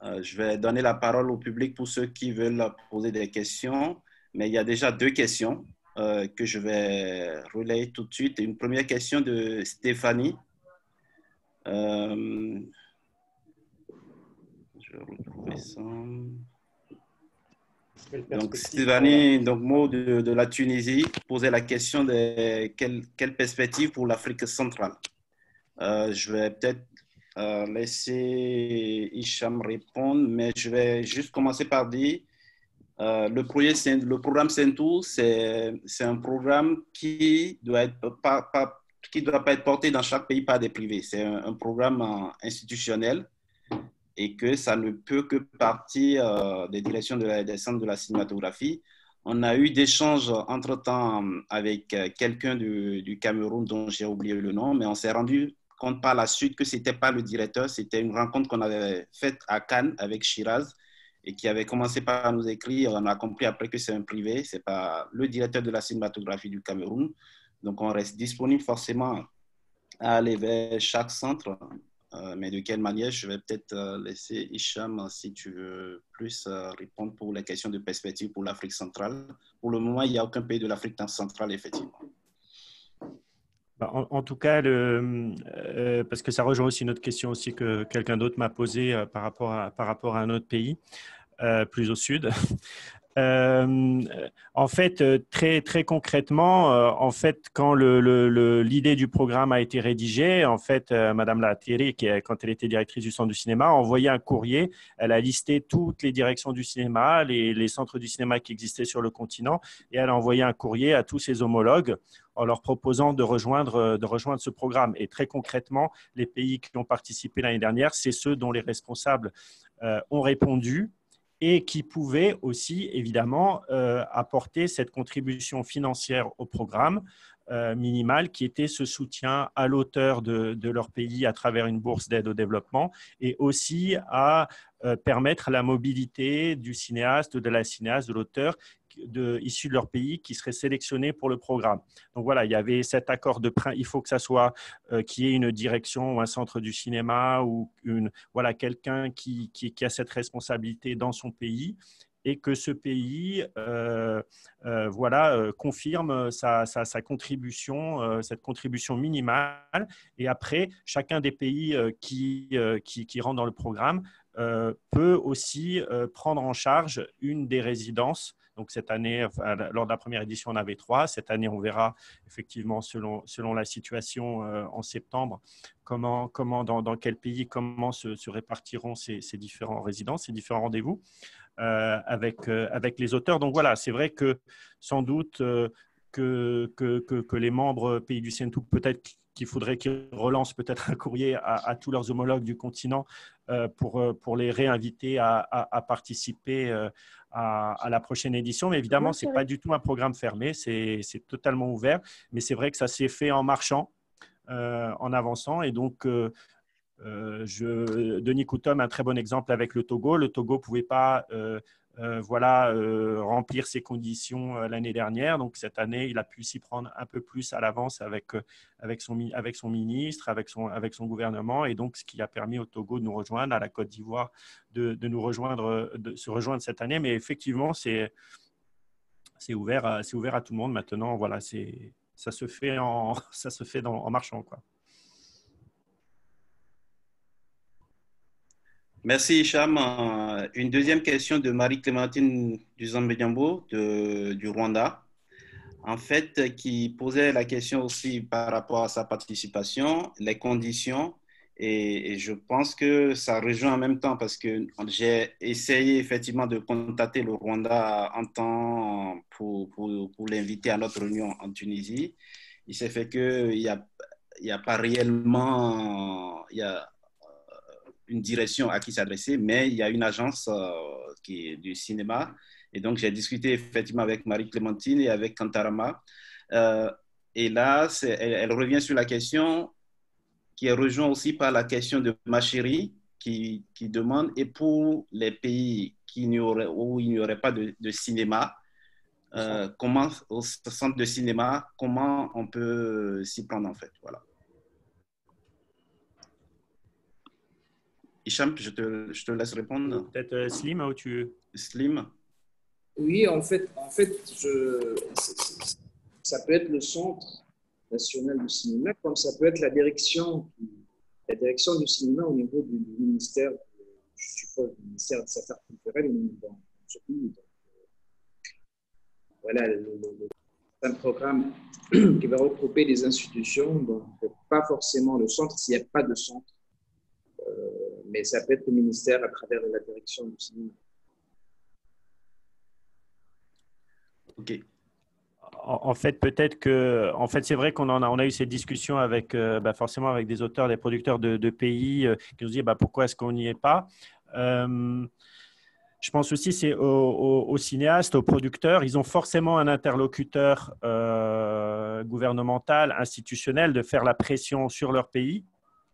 Je vais donner la parole au public pour ceux qui veulent poser des questions, mais il y a déjà 2 questions que je vais relayer tout de suite. Une première question de Stéphanie. Je vais retrouver ça. Donc, Stéphanie Ndogmo de la Tunisie posait la question de quelle perspective pour l'Afrique centrale. Je vais peut-être laisser Hicham répondre, mais je vais juste commencer par dire le programme Sainto, c'est un programme qui doit pas être porté dans chaque pays par des privés. C'est un programme institutionnel, et que ça ne peut que partir des directions des centres de la cinématographie. On a eu d'échanges entre-temps avec quelqu'un du Cameroun dont j'ai oublié le nom, mais on s'est rendu compte par la suite que ce n'était pas le directeur, c'était une rencontre qu'on avait faite à Cannes avec Shiraz et qui avait commencé par nous écrire. On a compris après que c'est un privé, ce n'est pas le directeur de la cinématographie du Cameroun. Donc, on reste disponible forcément à aller vers chaque centre. Mais de quelle manière, je vais peut-être laisser Hicham, si tu veux plus répondre pour les questions de perspective pour l'Afrique centrale. Pour le moment, il n'y a aucun pays de l'Afrique centrale, effectivement. En tout cas, parce que ça rejoint aussi une autre question aussi que quelqu'un d'autre m'a posée par rapport à un autre pays, plus au sud. En fait, très concrètement, en fait, quand l'idée du programme a été rédigée, en fait, Madame Latteri, quand elle était directrice du centre du cinéma, a envoyé un courrier. Elle a listé toutes les directions du cinéma, les centres du cinéma qui existaient sur le continent, et elle a envoyé un courrier à tous ses homologues en leur proposant de rejoindre ce programme. Et très concrètement, les pays qui ont participé l'année dernière, c'est ceux dont les responsables ont répondu et qui pouvaient aussi, évidemment, apporter cette contribution financière au programme minimale qui était ce soutien à l'auteur de leur pays à travers une bourse d'aide au développement et aussi à permettre la mobilité du cinéaste, de la cinéaste, de l'auteur issus de leur pays qui seraient sélectionnés pour le programme. Donc voilà, il y avait cet accord de principe. Il faut que ça soit qu'il y ait une direction ou un centre du cinéma ou quelqu'un qui a cette responsabilité dans son pays et que ce pays confirme sa contribution, cette contribution minimale. Et après, chacun des pays qui rentrent dans le programme peut aussi prendre en charge une des résidences. Donc cette année, lors de la première édition, on avait 3. Cette année, on verra effectivement selon la situation en septembre dans quel pays, comment se répartiront ces différents résidences, ces différents rendez-vous avec les auteurs. Donc voilà, c'est vrai que sans doute que les membres pays du CNTOUC, peut-être qu'il faudrait qu'ils relancent peut-être un courrier à tous leurs homologues du continent pour les réinviter à participer à la prochaine édition. Mais évidemment, ce n'est pas du tout un programme fermé, c'est totalement ouvert. Mais c'est vrai que ça s'est fait en marchant, en avançant. Et donc, Denis Coutom a un très bon exemple avec le Togo. Le Togo ne pouvait pas remplir ses conditions l'année dernière. Donc, cette année, il a pu s'y prendre un peu plus à l'avance avec son ministre, avec son gouvernement. Et donc, ce qui a permis au Togo de nous rejoindre, à la Côte d'Ivoire de se rejoindre cette année. Mais effectivement, c'est ouvert à tout le monde maintenant. Voilà, ça se fait en marchant, quoi. Merci Hicham. Une deuxième question de Marie-Clémentine Duzambe-Diambo du Rwanda, en fait, qui posait la question aussi par rapport à sa participation, les conditions, et je pense que ça rejoint en même temps parce que j'ai essayé effectivement de contacter le Rwanda en temps pour l'inviter à notre réunion en Tunisie. Il s'est fait qu'il n'y a pas réellement... une direction à qui s'adresser, mais il y a une agence qui est du cinéma. Et donc, j'ai discuté effectivement avec Marie-Clémentine et avec Kantarama. Et là, elle revient sur la question qui est rejointe aussi par la question de Machéri qui demande, et pour les pays où il n'y aurait pas de cinéma, comment, au centre de cinéma, comment on peut s'y prendre en fait. Voilà. Hicham, je te laisse répondre. Peut-être Slim, ou tu... Slim. Oui, en fait ça peut être le Centre national du cinéma, comme ça peut être la direction du cinéma au niveau du ministère, je suppose, du ministère des Affaires culturelles dans ce pays. Donc, voilà, c'est un programme qui va regrouper des institutions, donc pas forcément le centre s'il n'y a pas de centre. Mais ça peut être le ministère à travers la direction du cinéma. OK. En fait, peut-être que, c'est vrai qu'on a eu cette discussion avec, forcément avec des auteurs, des producteurs de pays qui nous disent pourquoi est-ce qu'on n'y est pas. Je pense aussi c'est aux cinéastes, aux producteurs. Ils ont forcément un interlocuteur gouvernemental, institutionnel, de faire la pression sur leur pays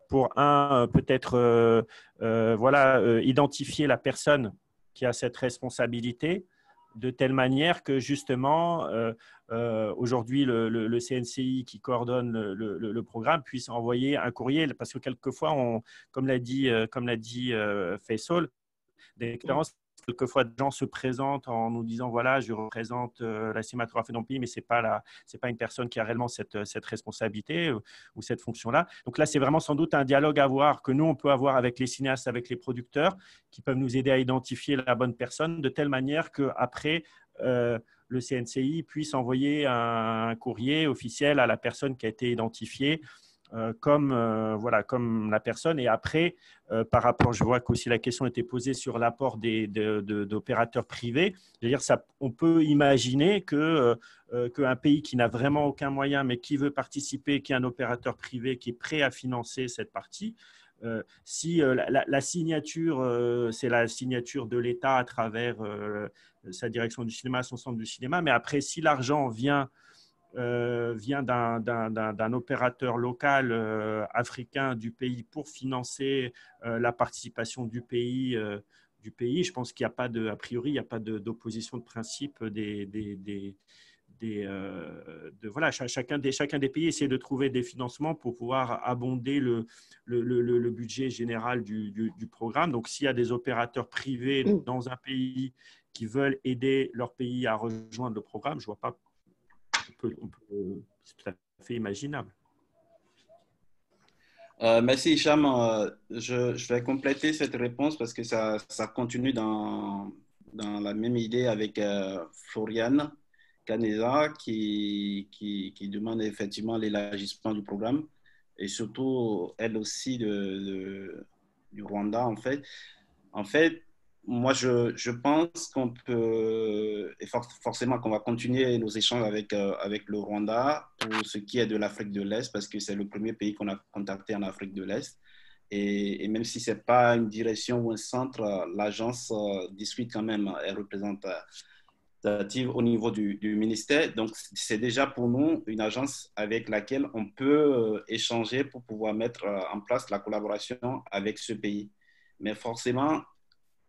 pour, peut-être voilà, identifier la personne qui a cette responsabilité de telle manière que justement, aujourd'hui, le CNCI qui coordonne le programme puisse envoyer un courrier. Parce que quelquefois, comme l'a dit Faisal, d'expérience, quelquefois, des gens se présentent en nous disant voilà, je représente la cinématographie dans le pays, mais ce n'est pas une personne qui a réellement cette responsabilité ou cette fonction-là. Donc là, c'est vraiment sans doute un dialogue à avoir que nous, on peut avoir avec les cinéastes, avec les producteurs, qui peuvent nous aider à identifier la bonne personne de telle manière qu'après, le CNCI puisse envoyer un courrier officiel à la personne qui a été identifiée comme la personne. Et après, par rapport, je vois qu'aussi la question était posée sur l'apport d'opérateurs privés. C'est-à-dire, on peut imaginer qu'un pays qui n'a vraiment aucun moyen, mais qui veut participer, qui a un opérateur privé qui est prêt à financer cette partie, si la signature, c'est la signature de l'État à travers sa direction du cinéma, son centre du cinéma, mais après, si l'argent vient d'un opérateur local africain du pays pour financer la participation du pays. Je pense qu'il n'y a pas a priori, il n'y a pas d'opposition de principe voilà, chacun des pays essaie de trouver des financements pour pouvoir abonder le budget général du programme. Donc, s'il y a des opérateurs privés dans un pays qui veulent aider leur pays à rejoindre le programme, je ne vois pas. C'est tout à fait imaginable. Merci Hicham. Je vais compléter cette réponse parce que ça continue dans la même idée avec Floriane Caneza qui demande effectivement l'élargissement du programme et surtout elle aussi du Rwanda en fait. En fait, moi, je pense qu'on peut, et forcément qu'on va continuer nos échanges avec le Rwanda pour ce qui est de l'Afrique de l'Est, parce que c'est le premier pays qu'on a contacté en Afrique de l'Est. Et même si ce n'est pas une direction ou un centre, l'agence discute quand même, elle représente au niveau du ministère. Donc, c'est déjà pour nous une agence avec laquelle on peut échanger pour pouvoir mettre en place la collaboration avec ce pays. Mais forcément,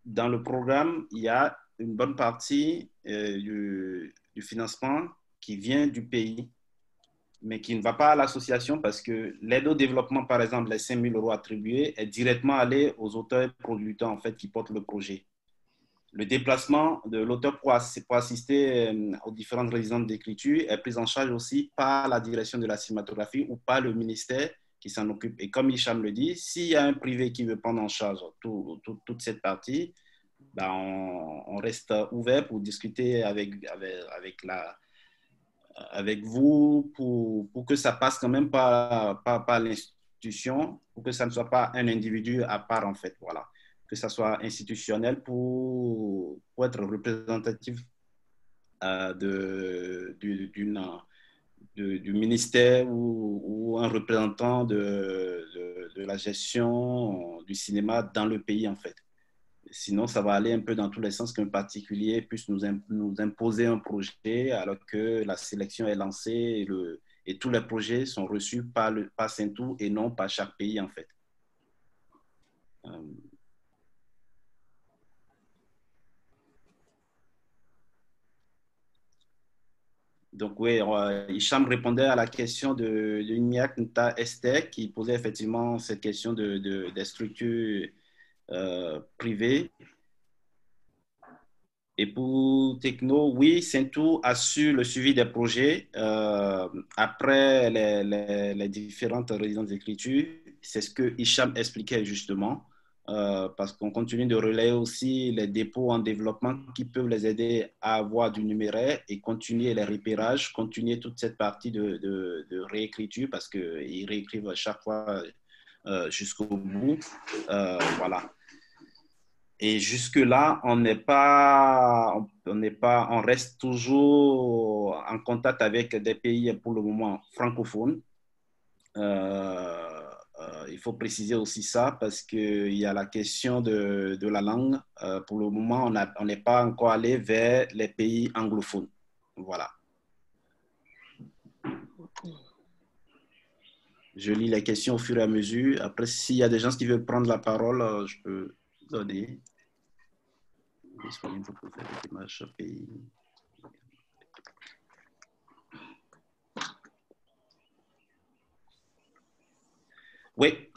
dans le programme, il y a une bonne partie du financement qui vient du pays, mais qui ne va pas à l'association parce que l'aide au développement, par exemple, les 5 000 € attribués, est directement allée aux auteurs et producteurs en fait, qui portent le projet. Le déplacement de l'auteur pour assister aux différentes résidences d'écriture est pris en charge aussi par la direction de la cinématographie ou par le ministère qui s'en occupe. Et comme Hicham le dit, s'il y a un privé qui veut prendre en charge toute cette partie, ben on reste ouvert pour discuter avec vous pour que ça passe quand même par l'institution, pour que ça ne soit pas un individu à part en fait. Voilà. Que ça soit institutionnel pour être représentatif du ministère ou un représentant de la gestion du cinéma dans le pays en fait. Sinon, ça va aller un peu dans tous les sens qu'un particulier puisse nous imposer un projet alors que la sélection est lancée et tous les projets sont reçus par Saint-Tout et non par chaque pays en fait. Donc oui, Hicham répondait à la question de Niak Nta Esther qui posait effectivement cette question des structures privées. Et pour Techno, oui, Saint-Tout assure le suivi des projets après les différentes résidences d'écriture. C'est ce que Hicham expliquait justement. Parce qu'on continue de relayer aussi les dépôts en développement qui peuvent les aider à avoir du numéraire et continuer les repérages, continuer toute cette partie de réécriture parce qu'ils réécrivent à chaque fois jusqu'au bout. Voilà. Et jusque-là, on reste toujours en contact avec des pays pour le moment francophones. il faut préciser aussi ça parce qu'il y a la question de la langue. Pour le moment, on n'est pas encore allé vers les pays anglophones. Voilà. Je lis les questions au fur et à mesure. Après, s'il y a des gens qui veulent prendre la parole, je peux donner. Disponible pour faire des démarches pays. Oui.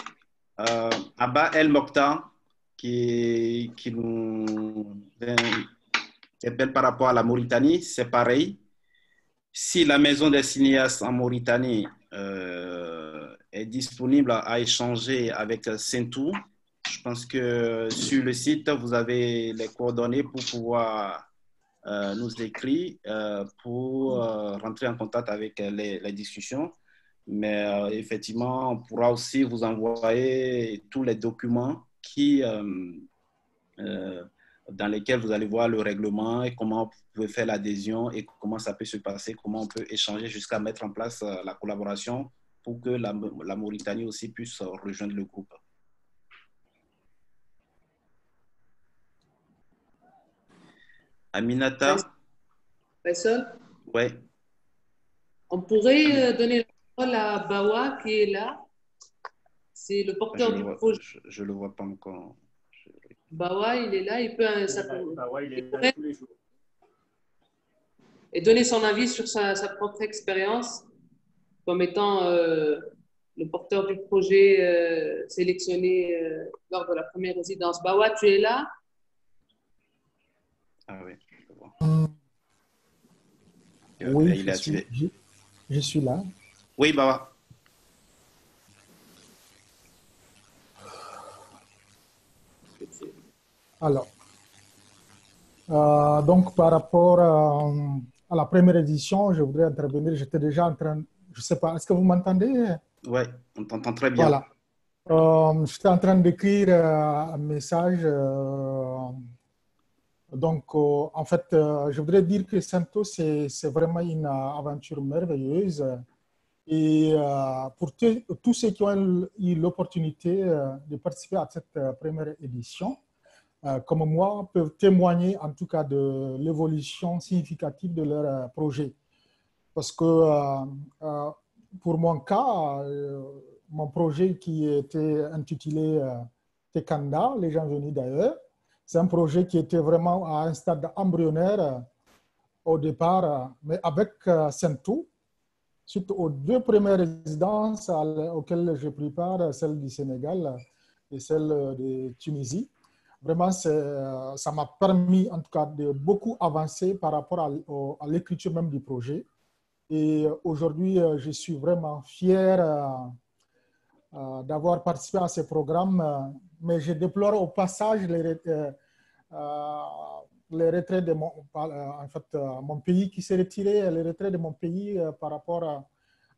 Abba El Mokhtar, qui nous appelle par rapport à la Mauritanie, c'est pareil. Si la maison des cinéastes en Mauritanie est disponible à échanger avec Sentou, je pense que sur le site, vous avez les coordonnées pour pouvoir nous écrire, pour rentrer en contact avec les discussions. Mais effectivement, on pourra aussi vous envoyer tous les documents dans lesquels vous allez voir le règlement et comment vous pouvez faire l'adhésion et comment ça peut se passer, comment on peut échanger jusqu'à mettre en place la collaboration pour que la Mauritanie aussi puisse rejoindre le groupe. Aminata? Faisal? Oui. On pourrait donner la parole à Bawa qui est là. C'est le porteur du projet. Je ne le vois pas encore. Bawa, il est là. Il peut, Bawa, il est là tous les jours. Et donner son avis sur sa propre expérience comme étant le porteur du projet sélectionné lors de la première résidence. Bawa, tu es là? Ah oui, je vois. Oui, je suis là. Oui, Bawa. Alors, donc par rapport à la première édition, je voudrais intervenir. J'étais déjà en train, je ne sais pas, est-ce que vous m'entendez? Oui, on t'entend très bien. Voilà. J'étais en train d'écrire un message. Donc, en fait, je voudrais dire que Sento, c'est vraiment une aventure merveilleuse. Et pour tous ceux qui ont eu l'opportunité de participer à cette première édition, comme moi, peuvent témoigner en tout cas de l'évolution significative de leur projet. Parce que pour mon cas, mon projet qui était intitulé Tekanda, les gens venus d'ailleurs, c'est un projet qui était vraiment à un stade embryonnaire au départ, mais avec Sentou, suite aux deux premières résidences auxquelles j'ai pris part, celle du Sénégal et celle de Tunisie. Vraiment, ça m'a permis en tout cas de beaucoup avancer par rapport à l'écriture même du projet. Et aujourd'hui, je suis vraiment fier d'avoir participé à ce programme, mais je déplore au passage les retraits de mon pays qui s'est retiré, les retraits de mon pays par rapport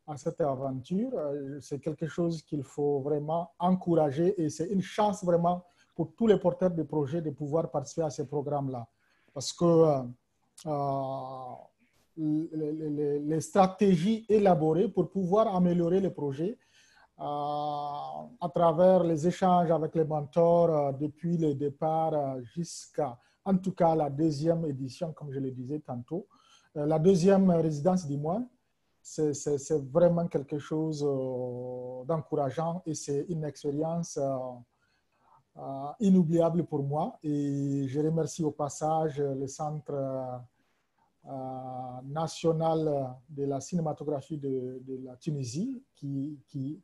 à cette aventure. C'est quelque chose qu'il faut vraiment encourager et c'est une chance vraiment pour tous les porteurs de projets de pouvoir participer à ces programmes-là. Parce que les stratégies élaborées pour pouvoir améliorer les projets à travers les échanges avec les mentors depuis le départ jusqu'à, en tout cas, la deuxième édition, comme je le disais tantôt. La deuxième résidence, du moins, c'est vraiment quelque chose d'encourageant et c'est une expérience inoubliable pour moi. Et je remercie au passage le Centre national de la cinématographie de la Tunisie qui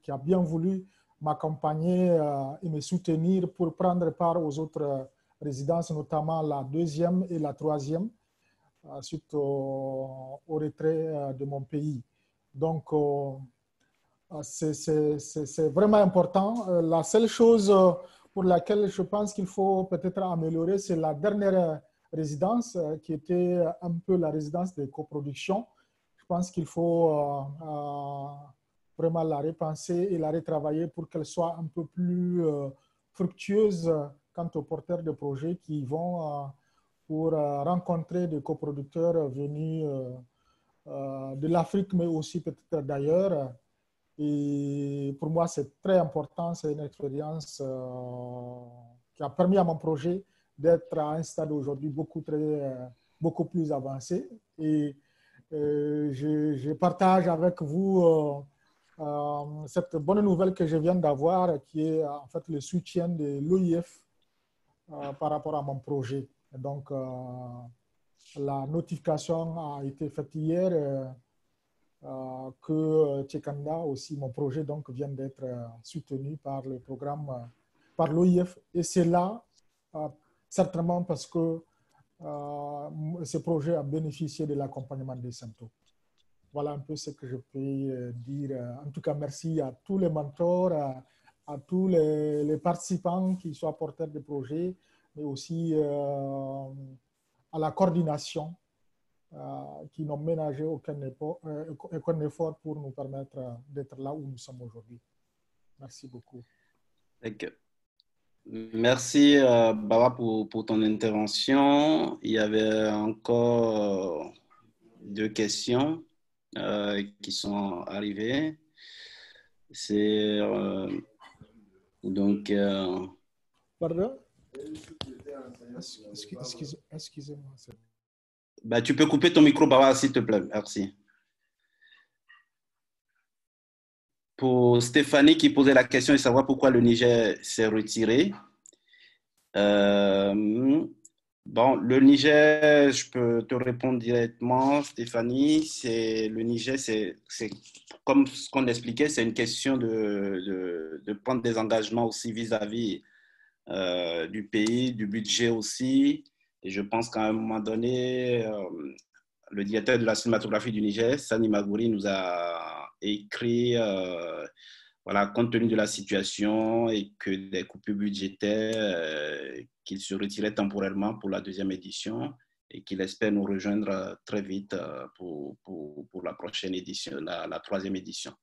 a bien voulu m'accompagner et me soutenir pour prendre part aux autres résidences, notamment la deuxième et la troisième, suite au retrait de mon pays. Donc, c'est vraiment important. La seule chose pour laquelle je pense qu'il faut peut-être améliorer, c'est la dernière résidence qui était un peu la résidence de coproduction. Je pense qu'il faut vraiment la repenser et la retravailler pour qu'elle soit un peu plus fructueuse quant aux porteurs de projets qui vont pour rencontrer des coproducteurs venus de l'Afrique, mais aussi peut-être d'ailleurs, Et pour moi, c'est très important. C'est une expérience qui a permis à mon projet d'être à un stade aujourd'hui beaucoup plus avancé. Et je partage avec vous cette bonne nouvelle que je viens d'avoir, qui est en fait le soutien de l'OIF par rapport à mon projet. Et donc, la notification a été faite hier que Tchekanda aussi, mon projet, donc, vient d'être soutenu par le programme, par l'OIF. Et c'est là, certainement parce que ce projet a bénéficié de l'accompagnement des Santo. Voilà un peu ce que je peux dire. En tout cas, merci à tous les mentors, à tous les participants qui sont porteurs de projets, mais aussi à la coordination qui n'ont ménagé aucun effort pour nous permettre d'être là où nous sommes aujourd'hui. Merci beaucoup. Merci, Bawa, pour ton intervention. Il y avait encore deux questions qui sont arrivées. C'est donc... Pardon? Excusez-moi. Bah, tu peux couper ton micro, Bawa, s'il te plaît. Merci. Pour Stéphanie qui posait la question de savoir pourquoi le Niger s'est retiré. Bon, le Niger, je peux te répondre directement, Stéphanie. Le Niger, c'est comme ce qu'on expliquait, c'est une question de prendre des engagements aussi vis-à-vis du pays, du budget aussi. Et je pense qu'à un moment donné, le directeur de la cinématographie du Niger, Sani Magouri, nous a écrit, voilà, compte tenu de la situation et que des coupures budgétaires, qu'il se retirait temporairement pour la deuxième édition et qu'il espère nous rejoindre très vite pour la prochaine édition, la troisième édition.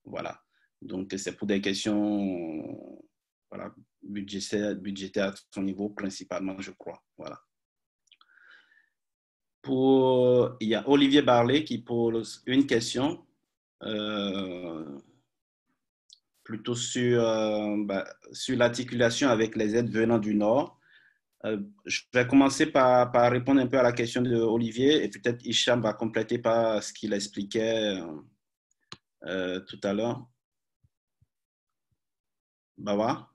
Voilà. Donc, c'est pour des questions voilà, budgétaires à son niveau principalement, je crois. Voilà. Il y a Olivier Barlet qui pose une question plutôt sur l'articulation avec les aides venant du Nord. Je vais commencer par répondre un peu à la question de Olivier et peut-être Hicham va compléter par ce qu'il expliquait tout à l'heure. Bawa?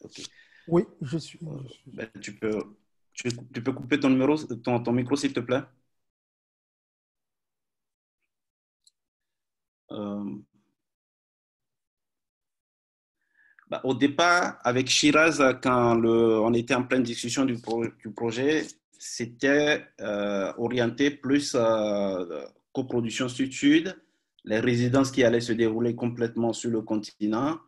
Okay. Oui, je suis. Ben, tu peux couper ton micro, s'il te plaît. Au départ, avec Shiraz, quand on était en pleine discussion du projet, c'était orienté plus coproduction sud-sud, les résidences qui allaient se dérouler complètement sur le continent,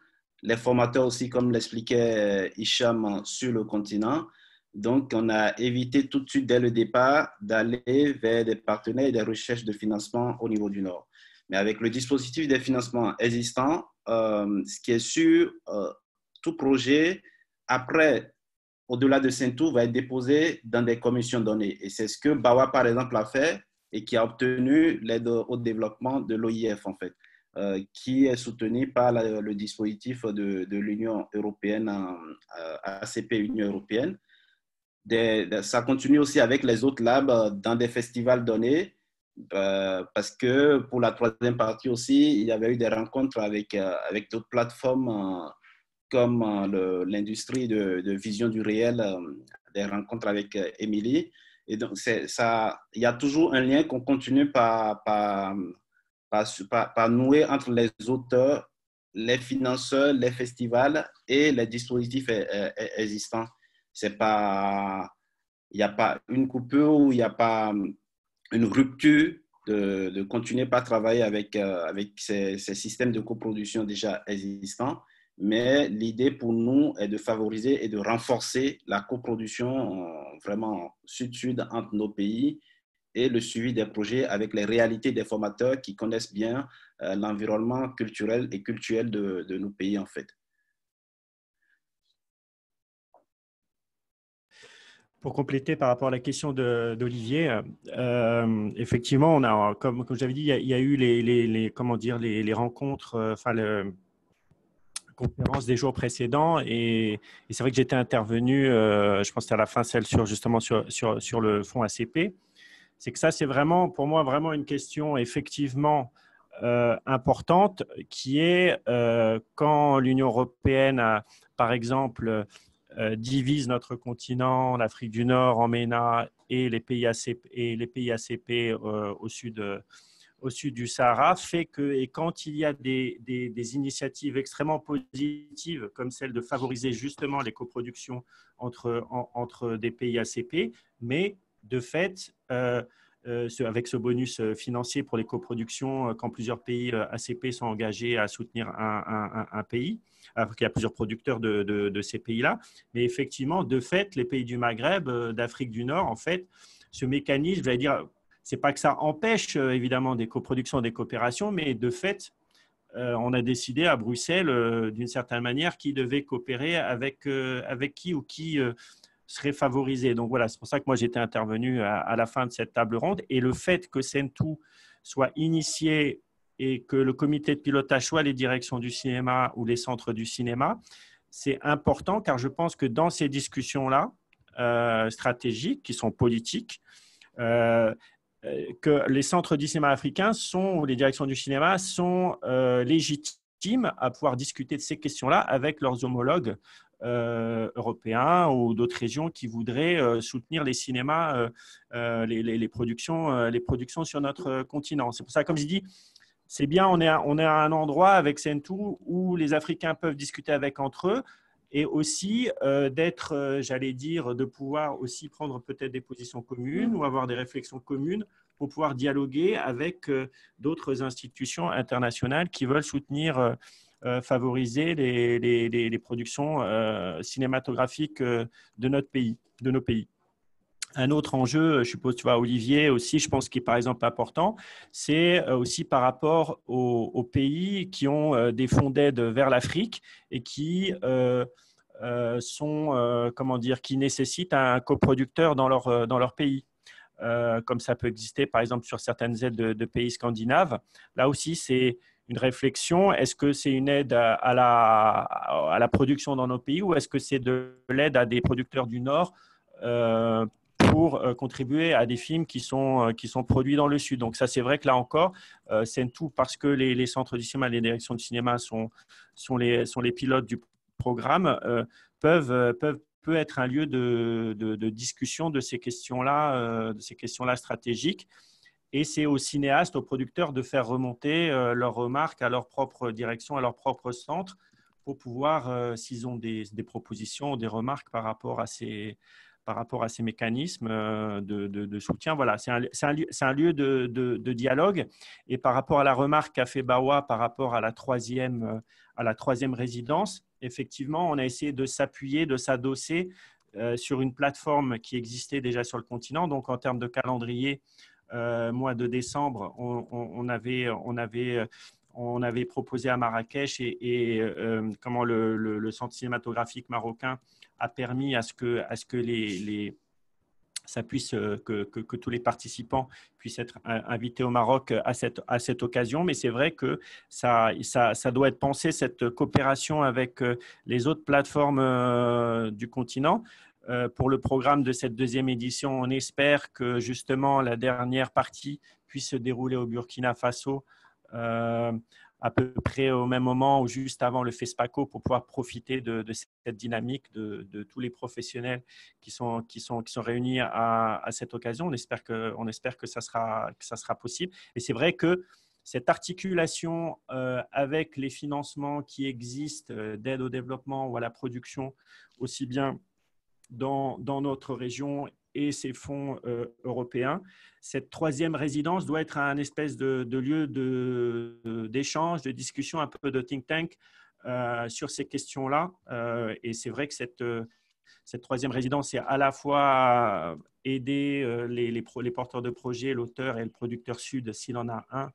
les formateurs aussi, comme l'expliquait Hicham, sur le continent. Donc, on a évité tout de suite, dès le départ, d'aller vers des partenaires et des recherches de financement au niveau du Nord. Mais avec le dispositif des financements existants, ce qui est sûr, tout projet, après, au-delà de Saint-Tour, va être déposé dans des commissions données. Et c'est ce que Bawa, par exemple, a fait et qui a obtenu l'aide au développement de l'OIF, en fait, qui est soutenu par le dispositif de l'Union européenne, ACP Union européenne. Ça continue aussi avec les autres labs dans des festivals donnés. Parce que pour la troisième partie aussi, il y avait eu des rencontres avec d'autres plateformes comme l'industrie de vision du réel, des rencontres avec Émilie. Et donc, il y a toujours un lien qu'on continue par nouer entre les auteurs, les financeurs, les festivals et les dispositifs existants. Il n'y a pas une coupure ou il n'y a pas une rupture de continuer par travailler avec ces systèmes de coproduction déjà existants. Mais l'idée pour nous est de favoriser et de renforcer la coproduction vraiment sud-sud entre nos pays et le suivi des projets avec les réalités des formateurs qui connaissent bien l'environnement culturel et cultuel de nos pays en fait. Pour compléter par rapport à la question d'Olivier, effectivement, on a, comme j'avais dit, il y a eu les rencontres, conférences des jours précédents, et c'est vrai que j'étais intervenu, je pense que c'était à la fin, celle justement sur le fonds ACP. C'est que ça, c'est vraiment, pour moi, vraiment une question effectivement importante, qui est quand l'Union européenne, par exemple, divise notre continent, l'Afrique du Nord en MENA et les pays ACP au sud du Sahara, fait que, et quand il y a des initiatives extrêmement positives comme celle de favoriser justement les coproductions entre des pays ACP, mais de fait, avec ce bonus financier pour les coproductions, quand plusieurs pays ACP sont engagés à soutenir un pays, alors qu'il y a plusieurs producteurs de ces pays-là. Mais effectivement, de fait, les pays du Maghreb, d'Afrique du Nord, en fait, ce mécanisme, je vais dire, c'est pas que ça empêche évidemment des coproductions, des coopérations, mais de fait, on a décidé à Bruxelles, d'une certaine manière, qui devait coopérer avec qui ou qui serait favorisé. Donc voilà, c'est pour ça que moi j'étais intervenu à la fin de cette table ronde. Et le fait que Sentu soit initié et que le comité de pilotage soit les directions du cinéma ou les centres du cinéma, c'est important, car je pense que dans ces discussions-là, stratégiques, qui sont politiques, que les centres du cinéma africains ou les directions du cinéma sont légitimes à pouvoir discuter de ces questions-là avec leurs homologues européens ou d'autres régions qui voudraient soutenir les cinémas, les productions sur notre continent. C'est pour ça, comme je dis, c'est bien, on est à un endroit avec Sentu où les Africains peuvent discuter entre eux, et aussi j'allais dire, de pouvoir aussi prendre peut-être des positions communes ou avoir des réflexions communes pour pouvoir dialoguer avec d'autres institutions internationales qui veulent soutenir, favoriser les productions cinématographiques de nos pays. Un autre enjeu, je suppose, tu vois, Olivier aussi, je pense, qui est par exemple important, c'est aussi par rapport aux pays qui ont des fonds d'aide vers l'Afrique et qui qui nécessitent un coproducteur dans leur pays. Comme ça peut exister par exemple sur certaines aides de pays scandinaves. Là aussi, c'est une réflexion. Est-ce que c'est une aide à la production dans nos pays, ou est-ce que c'est de l'aide à des producteurs du Nord pour contribuer à des films qui sont produits dans le Sud? Donc ça, c'est vrai que là encore, Sentu, parce que les centres du cinéma, les directions de cinéma sont les pilotes du programme, peut être un lieu de discussion de ces questions-là stratégiques. Et c'est aux cinéastes, aux producteurs de faire remonter leurs remarques à leur propre direction, à leur propre centre, pour pouvoir, s'ils ont des propositions, des remarques par rapport à ces mécanismes de soutien. Voilà, c'est un lieu de dialogue. Et par rapport à la remarque qu'a fait Bawa par rapport à la troisième résidence, effectivement, on a essayé de s'appuyer, de s'adosser sur une plateforme qui existait déjà sur le continent. Donc, en termes de calendrier, mois de décembre, on avait proposé à Marrakech et comment le centre cinématographique marocain a permis à ce que ça puisse, que tous les participants puissent être invités au Maroc à cette occasion. Mais c'est vrai que ça doit être pensé, cette coopération avec les autres plateformes du continent. Pour le programme de cette deuxième édition, on espère que justement la dernière partie puisse se dérouler au Burkina Faso à peu près au même moment ou juste avant le FESPACO, pour pouvoir profiter de cette dynamique de tous les professionnels qui sont réunis à cette occasion. On espère que ça sera possible. Et c'est vrai que cette articulation avec les financements qui existent d'aide au développement ou à la production, aussi bien dans notre région et ces fonds européens, cette troisième résidence doit être un espèce de lieu d'échange, de discussion, un peu de think tank sur ces questions-là. Et c'est vrai que cette troisième résidence, c'est à la fois aider les porteurs de projets, l'auteur et le producteur sud, s'il en a un,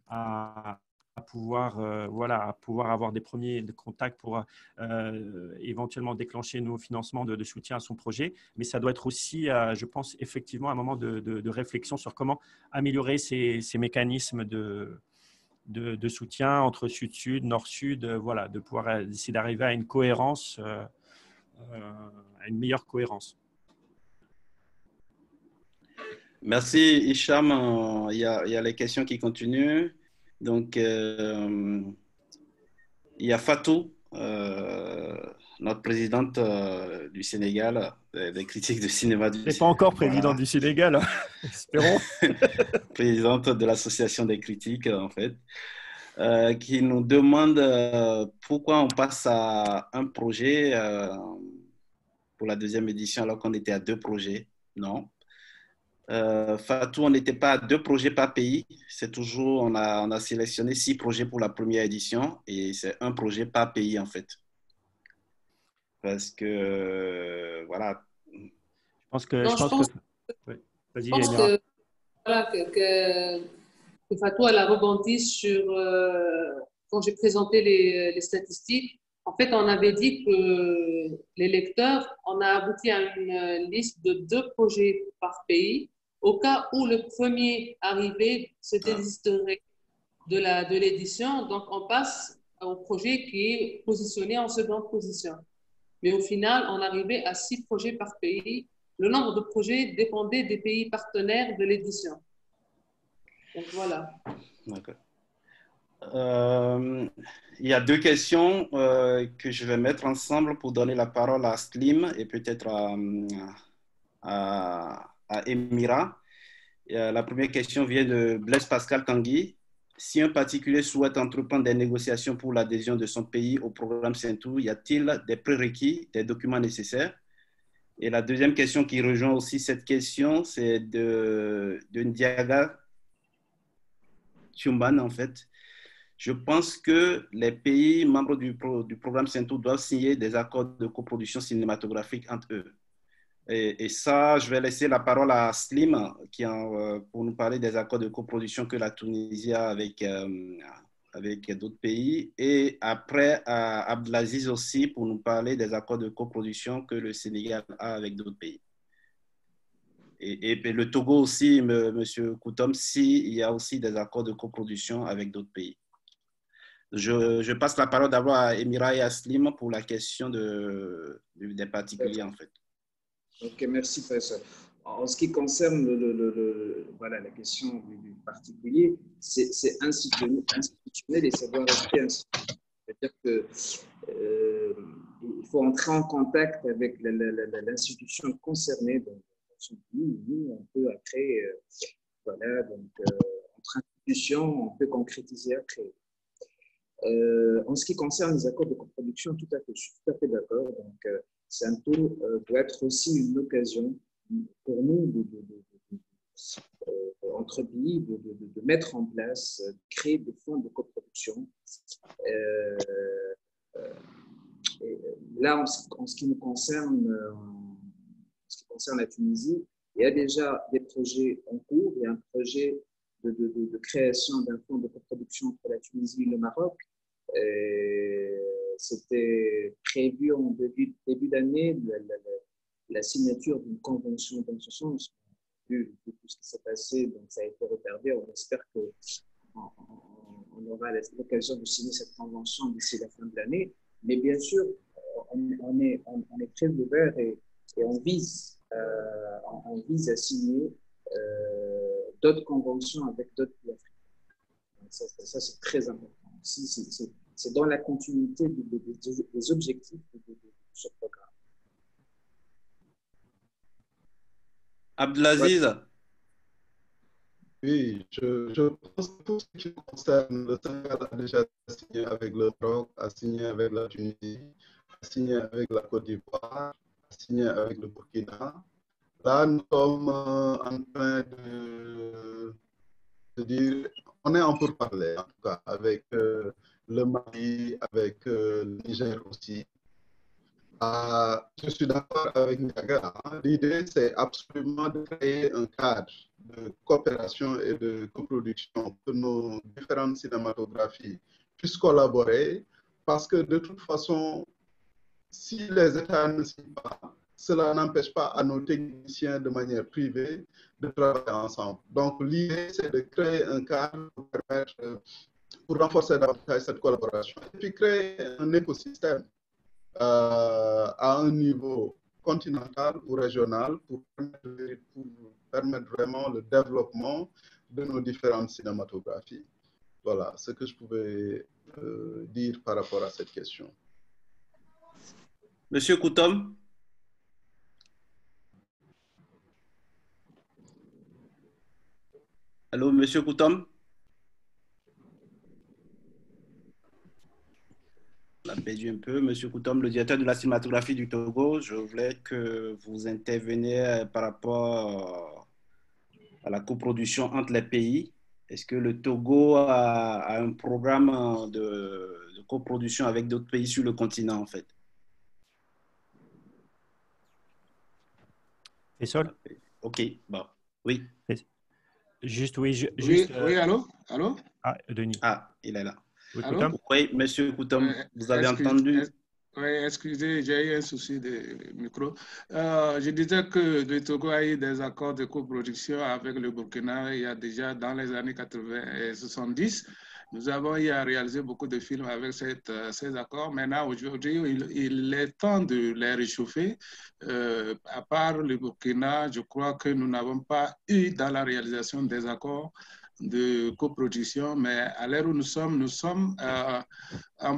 à à pouvoir avoir des premiers contacts pour éventuellement déclencher nos financements de soutien à son projet. Mais ça doit être aussi, je pense, effectivement un moment de réflexion sur comment améliorer ces mécanismes de soutien entre Sud-Sud, Nord-Sud, voilà, de pouvoir essayer d'arriver à une cohérence, à une meilleure cohérence. Merci Hicham. Il y a les questions qui continuent. Donc, il y a Fatou, notre présidente du Sénégal, des critiques de cinéma du Sénégal. Pas encore présidente du Sénégal, espérons. Présidente de l'association des critiques, en fait, qui nous demande pourquoi on passe à un projet pour la deuxième édition alors qu'on était à 2 projets. Non. Fatou, on n'était pas à 2 projets par pays. C'est toujours, on a sélectionné 6 projets pour la première édition et c'est un projet par pays en fait. Parce que, voilà. Je pense que. Oui. Vas-y, voilà, que Fatou, elle a rebondi sur, quand j'ai présenté les statistiques, en fait, on avait dit que les lecteurs, on a abouti à une liste de 2 projets par pays. Au cas où le premier arrivé se désisterait de l'édition, donc on passe au projet qui est positionné en seconde position. Mais au final, on arrivait à 6 projets par pays. Le nombre de projets dépendait des pays partenaires de l'édition. Donc voilà. D'accord. Il y a 2 questions que je vais mettre ensemble pour donner la parole à Slim et peut-être à Emira. La première question vient de Blaise Pascal Tanguy. Si un particulier souhaite entreprendre des négociations pour l'adhésion de son pays au programme Saintou, y a-t-il des prérequis, des documents nécessaires? Et la deuxième question qui rejoint aussi cette question, c'est de Ndiaga Tchumban, en fait. Je pense que les pays membres du programme Saintou doivent signer des accords de coproduction cinématographique entre eux. Et ça, je vais laisser la parole à Slim pour nous parler des accords de coproduction que la Tunisie a avec d'autres pays. Et après, à Abdelaziz aussi pour nous parler des accords de coproduction que le Sénégal a avec d'autres pays. Et le Togo aussi, M. Koutom, il y a aussi des accords de coproduction avec d'autres pays. Je passe la parole d'abord à Emira et à Slim pour la question des particuliers, en fait. Ok, merci, professeur. En ce qui concerne voilà, la question du particulier, c'est institutionnel et ça doit rester institutionnel. C'est-à-dire qu'il faut entrer en contact avec l'institution concernée dans son pays. Nous, on peut après, voilà, donc entre institutions, on peut concrétiser après. En ce qui concerne les accords de coproduction, je suis tout à fait d'accord. Donc, Saintou doit être aussi une occasion pour nous, entre pays, de mettre en place, de créer des fonds de coproduction. Là, en ce qui nous concerne, la Tunisie, il y a déjà des projets en cours. Il y a un projet de création d'un fonds de coproduction entre la Tunisie et le Maroc. C'était prévu en début d'année la signature d'une convention dans ce sens. Vu tout ce qui s'est passé, donc ça a été retardé. On espère qu'on aura l'occasion de signer cette convention d'ici la fin de l'année. Mais bien sûr, on est très ouvert et on vise à signer d'autres conventions avec d'autres pays africains. Ça c'est très important. C'est dans la continuité des objectifs de ce programme. Abdelaziz. Oui, je pense que pour ce qui concerne, le Sénégal a déjà signé avec le Maroc, a signé avec la Tunisie, a signé avec la Côte d'Ivoire, a signé avec le Burkina. Là, nous sommes en train de dire, on est en pourparlers, en tout cas, avec le Mali, avec le Niger aussi. Je suis d'accord avec Niaga. L'idée, c'est absolument de créer un cadre de coopération et de coproduction pour nos différentes cinématographies puissent collaborer, parce que de toute façon, si les États ne signent pas, cela n'empêche pas à nos techniciens de manière privée de travailler ensemble. Donc, l'idée, c'est de créer un cadre pour renforcer davantage cette collaboration et puis créer un écosystème à un niveau continental ou régional pour permettre vraiment le développement de nos différentes cinématographies. Voilà ce que je pouvais dire par rapport à cette question. Monsieur Koutom. Allô, Monsieur Koutom. On a perdu un peu. Monsieur Koutom, le directeur de la cinématographie du Togo, je voulais que vous interveniez par rapport à la coproduction entre les pays. Est-ce que le Togo a un programme de coproduction avec d'autres pays sur le continent, en fait? Faisal? Ok, bon, oui. Juste, oui. Oui, allô? Allô? Ah, Denis. Ah, il est là. Oui, Allô? Koutom? Oui, monsieur Koutom, vous avez entendu? Oui, excusez, j'ai eu un souci de micro. Je disais que le Togo a eu des accords de coproduction avec le Burkina il y a déjà dans les années 80 et 70. Nous avons eu à réaliser beaucoup de films avec ces accords. Maintenant, aujourd'hui, il est temps de les réchauffer. À part le Burkina, je crois que nous n'avons pas eu dans la réalisation des accords de coproduction, mais à l'heure où nous sommes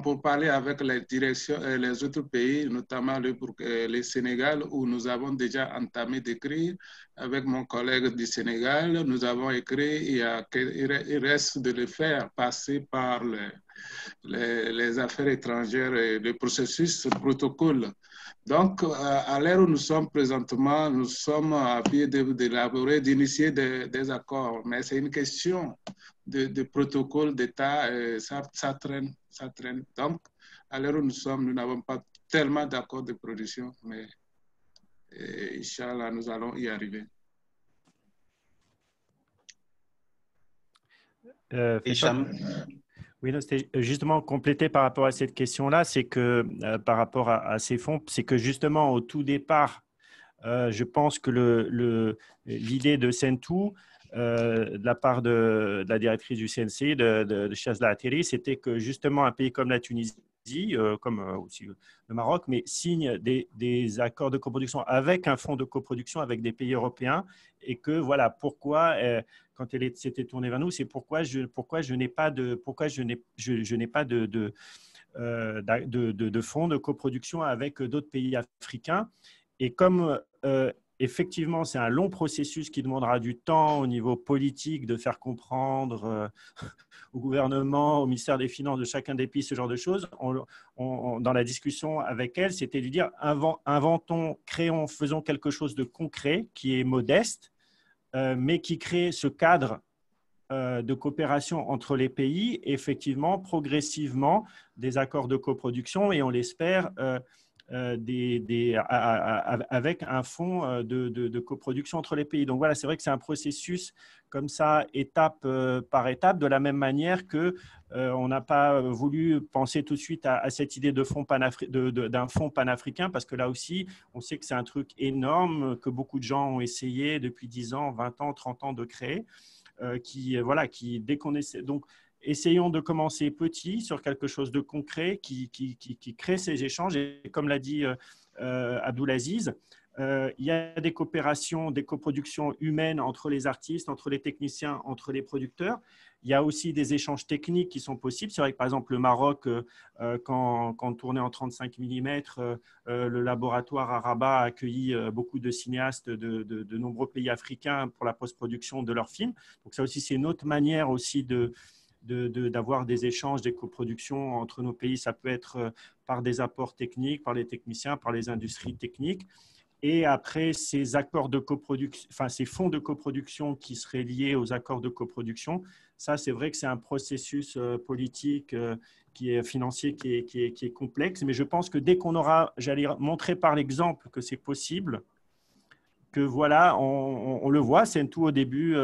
pour parler avec les directions, les autres pays, notamment le Sénégal, où nous avons déjà entamé d'écrire avec mon collègue du Sénégal. Nous avons écrit, il reste de le faire passer par les affaires étrangères et le processus, le protocole. Donc, à l'heure où nous sommes présentement, nous sommes à pied d'élaborer, d'initier des accords, mais c'est une question de protocole d'État, ça traîne. Donc, à l'heure où nous sommes, nous n'avons pas tellement d'accords de production, mais Inch'Allah, nous allons y arriver. Oui, c'était justement complété par rapport à cette question-là, c'est que par rapport à ces fonds, c'est que justement au tout départ, je pense que l'idée de Sentou, de la part de la directrice du CNC, de Chazla Atteri, c'était que justement un pays comme la Tunisie, comme aussi le Maroc, mais signe des accords de coproduction avec un fonds de coproduction avec des pays européens, et que voilà pourquoi quand elle s'était tournée vers nous, c'est pourquoi je n'ai pas de fonds de coproduction avec d'autres pays africains. Et comme effectivement, c'est un long processus qui demandera du temps au niveau politique de faire comprendre au gouvernement, au ministère des Finances de chacun des pays, ce genre de choses. Dans la discussion avec elle, c'était de dire inventons, créons, faisons quelque chose de concret qui est modeste, mais qui crée ce cadre de coopération entre les pays, effectivement, progressivement, des accords de coproduction, et on l'espère, avec un fonds de coproduction entre les pays. Donc voilà, c'est vrai que c'est un processus comme ça, étape par étape, de la même manière que on n'a pas voulu penser tout de suite à cette idée d'un fonds panafricain, parce que là aussi, on sait que c'est un truc énorme que beaucoup de gens ont essayé depuis 10 ans, 20 ans, 30 ans de créer, qui dès qu'on essaie… Donc, essayons de commencer petit sur quelque chose de concret qui crée ces échanges. Et comme l'a dit Abdoulaziz, il y a des coopérations, des coproductions humaines entre les artistes, entre les techniciens, entre les producteurs. Il y a aussi des échanges techniques qui sont possibles. C'est vrai que par exemple le Maroc, quand on tournait en 35 mm, le laboratoire à Rabat a accueilli beaucoup de cinéastes de nombreux pays africains pour la post-production de leurs films. Donc ça aussi, c'est une autre manière aussi d'avoir des échanges, des coproductions entre nos pays. Ça peut être par des apports techniques, par les techniciens, par les industries techniques. et après ces accords de coproduction, enfin ces fonds de coproduction qui seraient liés aux accords de coproduction. Ça, c'est vrai que c'est un processus politique qui est financier, qui est complexe. Mais je pense que dès qu'on aura, j'allais montrer par l'exemple que c'est possible, que voilà, on le voit, c'est tout au début.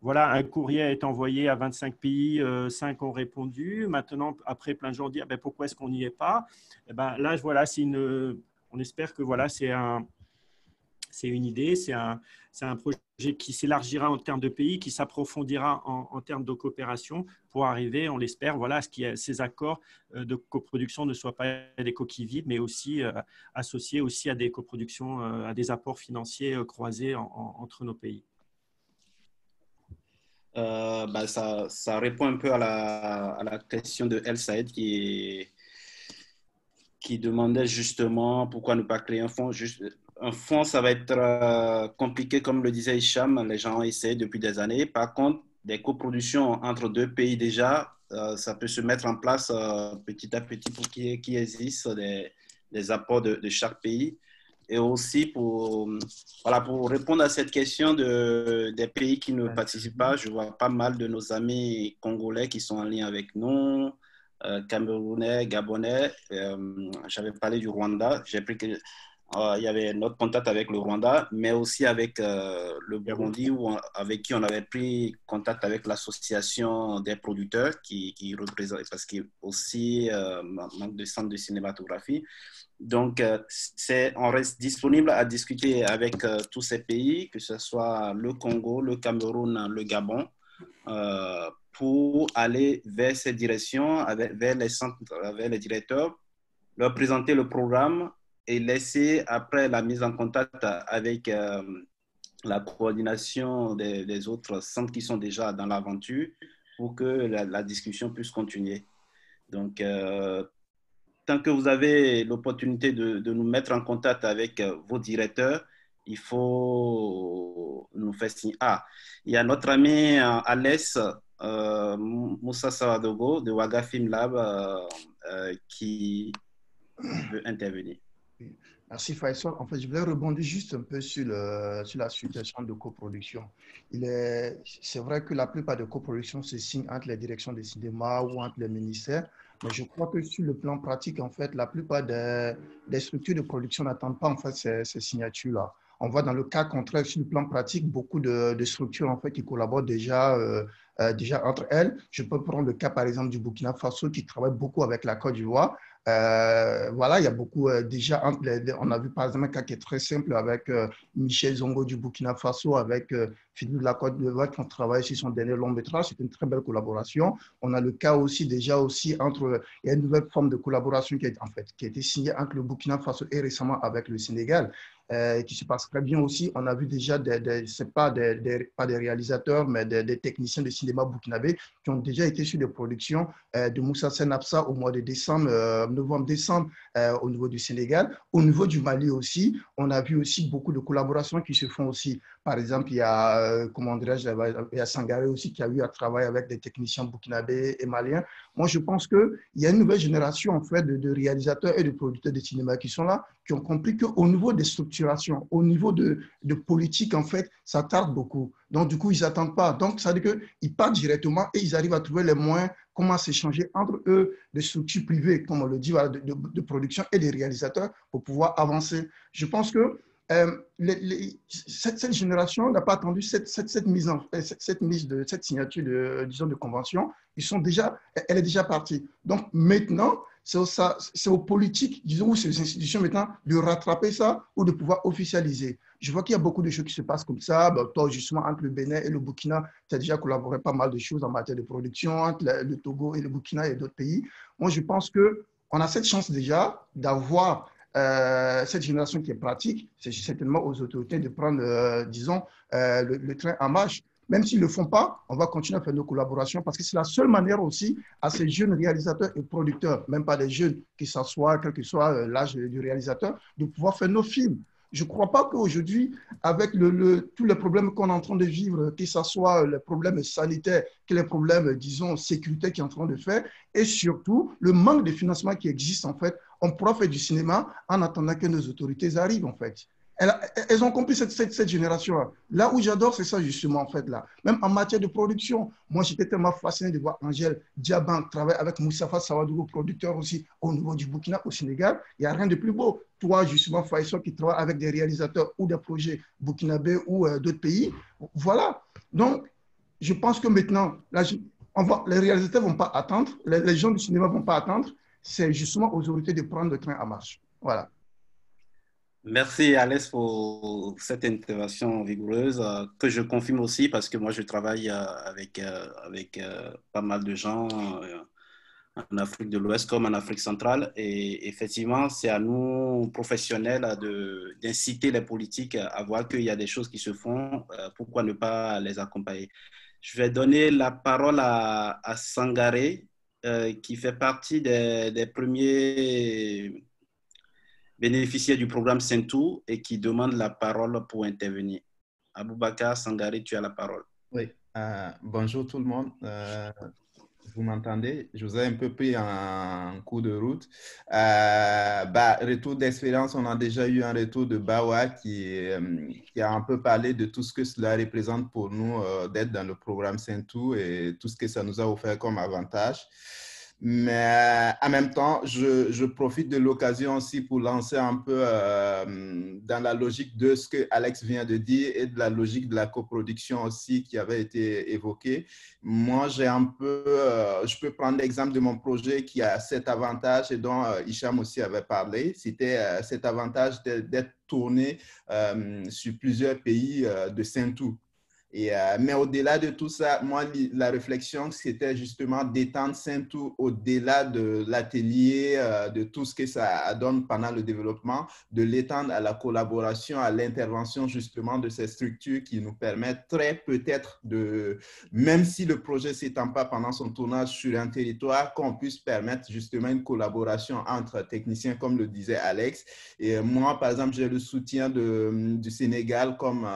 Voilà, un courrier est envoyé à 25 pays, 5 ont répondu. Maintenant, après, plein de gens disent pourquoi est-ce qu'on n'y est pas? Et ben, là, voilà, on espère que voilà, c'est une idée, c'est un projet qui s'élargira en termes de pays, qui s'approfondira en termes de coopération pour arriver, on l'espère, voilà, à ce que ces accords de coproduction ne soient pas des coquilles vides, mais aussi associés aussi à des coproductions, à des apports financiers croisés entre nos pays. Ça répond un peu à la question de El Saïd qui demandait justement pourquoi ne pas créer un fonds. Un fonds, ça va être compliqué, comme le disait Hicham, les gens essaient depuis des années. Par contre, des coproductions entre deux pays déjà, ça peut se mettre en place petit à petit pour qu'il existe des apports de chaque pays. Et aussi pour répondre à cette question des pays qui ne participent pas, je vois pas mal de nos amis congolais qui sont en lien avec nous, Camerounais, Gabonais. J'avais parlé du Rwanda. J'ai pris que il y avait notre contact avec le Rwanda, mais aussi avec le Burundi, avec qui on avait pris contact avec l'association des producteurs qui représente, parce qu'il y a aussi manque de centre de cinématographie. Donc, on reste disponible à discuter avec tous ces pays, que ce soit le Congo, le Cameroun, le Gabon, pour aller vers ces directions, vers les centres, vers les directeurs, leur présenter le programme et laisser après la mise en contact avec la coordination des autres centres qui sont déjà dans l'aventure pour que la discussion puisse continuer. Donc, tant que vous avez l'opportunité de nous mettre en contact avec vos directeurs, il faut nous faire signe. Il y a notre ami Alès Moussa Sawadogo de Waga Film Lab qui veut intervenir. Merci Faisal. En fait, je voulais rebondir juste un peu sur la situation de coproduction. C'est vrai que la plupart des coproductions se signent entre les directions des cinémas ou entre les ministères, mais je crois que sur le plan pratique, en fait, la plupart des structures de production n'attendent pas en fait ces signatures-là. On voit dans le cas contraire, sur le plan pratique, beaucoup de structures en fait qui collaborent déjà entre elles. Je peux prendre le cas par exemple du Burkina Faso qui travaille beaucoup avec la Côte d'Ivoire. Voilà, il y a beaucoup déjà on a vu par exemple un cas qui est très simple avec Michel Zongo du Burkina Faso, avec Philippe de la Côte d'Ivoire qui ont travaillé sur son dernier long métrage. C'est une très belle collaboration. On a le cas aussi déjà aussi entre, il y a une nouvelle forme de collaboration qui a été signée entre le Burkina Faso et récemment avec le Sénégal. Qui se passe très bien aussi. On a vu déjà, c'est pas des réalisateurs, mais des techniciens de cinéma burkinabé qui ont déjà été sur des productions de Moussa Senapsa au mois de novembre-décembre au niveau du Sénégal. Au niveau du Mali aussi, on a vu aussi beaucoup de collaborations qui se font aussi. Par exemple, il y a, il y a Sangaré aussi qui a eu à travailler avec des techniciens burkinabés et maliens. Moi, je pense qu'il y a une nouvelle génération en fait, de réalisateurs et de producteurs de cinéma qui sont là, qui ont compris qu'au niveau des structurations, au niveau de politique, en fait, ça tarde beaucoup. Donc, du coup, ils n'attendent pas. Donc, ça veut dire qu'ils partent directement et ils arrivent à trouver les moyens, comment s'échanger entre eux, des structures privées, comme on le dit, voilà, de production et des réalisateurs pour pouvoir avancer. Je pense que cette génération n'a pas attendu cette signature de convention. Elle est déjà partie. Donc maintenant, c'est aux politiques, disons, ou ces institutions maintenant, de rattraper ça ou de pouvoir officialiser. Je vois qu'il y a beaucoup de choses qui se passent comme ça. Toi, justement, entre le Bénin et le Burkina, tu as déjà collaboré pas mal de choses en matière de production, entre le Togo et le Burkina et d'autres pays. Moi, je pense qu'on a cette chance déjà d'avoir cette génération qui est pratique. C'est certainement aux autorités de prendre, disons, le train en marche. Même s'ils ne le font pas, on va continuer à faire nos collaborations parce que c'est la seule manière aussi à ces jeunes réalisateurs et producteurs, même pas des jeunes qui s'assoient, quel que soit l'âge du réalisateur, de pouvoir faire nos films. Je ne crois pas qu'aujourd'hui, avec tous les problèmes qu'on est en train de vivre, que ce soit les problèmes sanitaires, que les problèmes, disons, sécuritaires qui sont en train de faire, et surtout le manque de financement qui existe, en fait, on pourra faire du cinéma en attendant que nos autorités arrivent, en fait. elles ont compris cette génération-là. Là où j'adore, c'est ça justement, en fait, là. Même en matière de production, moi, j'étais tellement fasciné de voir Angèle Diaban travailler avec Moustapha Sawadougou, producteur aussi au niveau du Burkina, au Sénégal. Il n'y a rien de plus beau. Toi, justement, Faisal, qui travaille avec des réalisateurs ou des projets burkinabés ou d'autres pays. Voilà. Donc, je pense que maintenant, là, les réalisateurs ne vont pas attendre, les gens du cinéma ne vont pas attendre. C'est justement aux autorités de prendre le train en marche. Voilà. Merci Alex pour cette intervention vigoureuse que je confirme aussi parce que moi je travaille avec pas mal de gens en Afrique de l'Ouest comme en Afrique centrale et effectivement c'est à nous professionnels d'inciter les politiques à voir qu'il y a des choses qui se font, pourquoi ne pas les accompagner. Je vais donner la parole à Sangaré qui fait partie des premiers bénéficiaire du programme Saint-Tout et qui demande la parole pour intervenir. Aboubakar Sangaré, tu as la parole. Oui, bonjour tout le monde. Vous m'entendez? Je vous ai un peu pris en cours de route. Retour d'expérience, on a déjà eu un retour de Bawa qui a un peu parlé de tout ce que cela représente pour nous d'être dans le programme Saint-Tout et tout ce que ça nous a offert comme avantage. Mais en même temps, je profite de l'occasion aussi pour lancer un peu dans la logique de ce que Alex vient de dire et de la logique de la coproduction aussi qui avait été évoquée. Moi, j'ai un peu, je peux prendre l'exemple de mon projet qui a cet avantage et dont Hicham aussi avait parlé. C'était cet avantage d'être tourné sur plusieurs pays de Saint-Tout. Mais au-delà de tout ça, moi, la réflexion, c'était justement d'étendre Saint-Tout au-delà de l'atelier, de tout ce que ça donne pendant le développement, de l'étendre à la collaboration, à l'intervention justement de ces structures qui nous permettraient peut-être de, même si le projet ne s'étend pas pendant son tournage sur un territoire, qu'on puisse permettre justement une collaboration entre techniciens, comme le disait Alex. Et moi, par exemple, j'ai le soutien du Sénégal comme...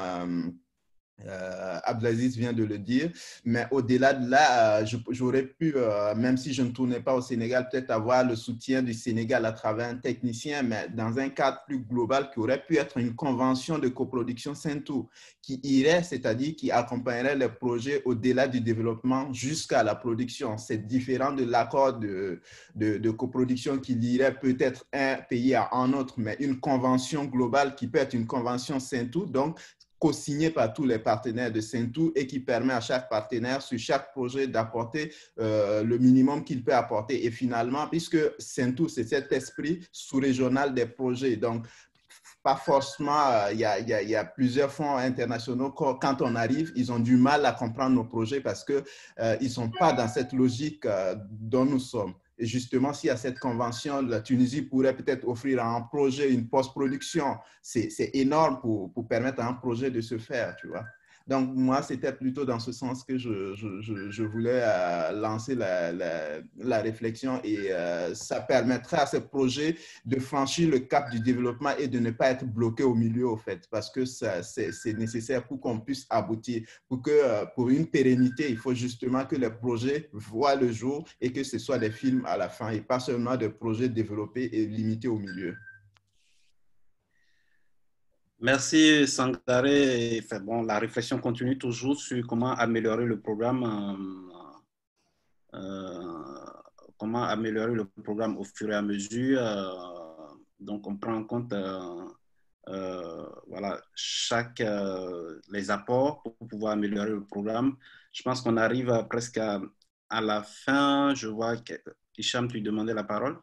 Abdelaziz vient de le dire, mais au-delà de là, j'aurais pu, même si je ne tournais pas au Sénégal, peut-être avoir le soutien du Sénégal à travers un technicien, mais dans un cadre plus global qui aurait pu être une convention de coproduction Saint-Tout, qui irait, c'est-à-dire qui accompagnerait les projets au-delà du développement jusqu'à la production. C'est différent de l'accord de coproduction qui lirait peut-être un pays à un autre, mais une convention globale qui peut être une convention Saint-Tout, donc co-signé par tous les partenaires de Saint-Tout et qui permet à chaque partenaire sur chaque projet d'apporter le minimum qu'il peut apporter. Et finalement, puisque Saint-Tout, c'est cet esprit sous-régional des projets, donc pas forcément, il y a plusieurs fonds internationaux, quand on arrive, ils ont du mal à comprendre nos projets parce qu'ils ne sont pas dans cette logique dont nous sommes. Et justement, s'il y a cette convention, la Tunisie pourrait peut-être offrir un projet, une post-production. C'est énorme pour permettre à un projet de se faire, tu vois. Donc, moi, c'était plutôt dans ce sens que je voulais lancer la réflexion et ça permettra à ce projet de franchir le cap du développement et de ne pas être bloqué au milieu, au fait, parce que c'est nécessaire pour qu'on puisse aboutir. Pour une pérennité, il faut justement que les projets voient le jour et que ce soit des films à la fin et pas seulement des projets développés et limités au milieu. Merci Sangaré. Enfin, bon, la réflexion continue toujours sur comment améliorer le programme, au fur et à mesure. Donc, on prend en compte voilà, les apports pour pouvoir améliorer le programme. Je pense qu'on arrive presque à la fin. Je vois que Hicham, tu demandais la parole.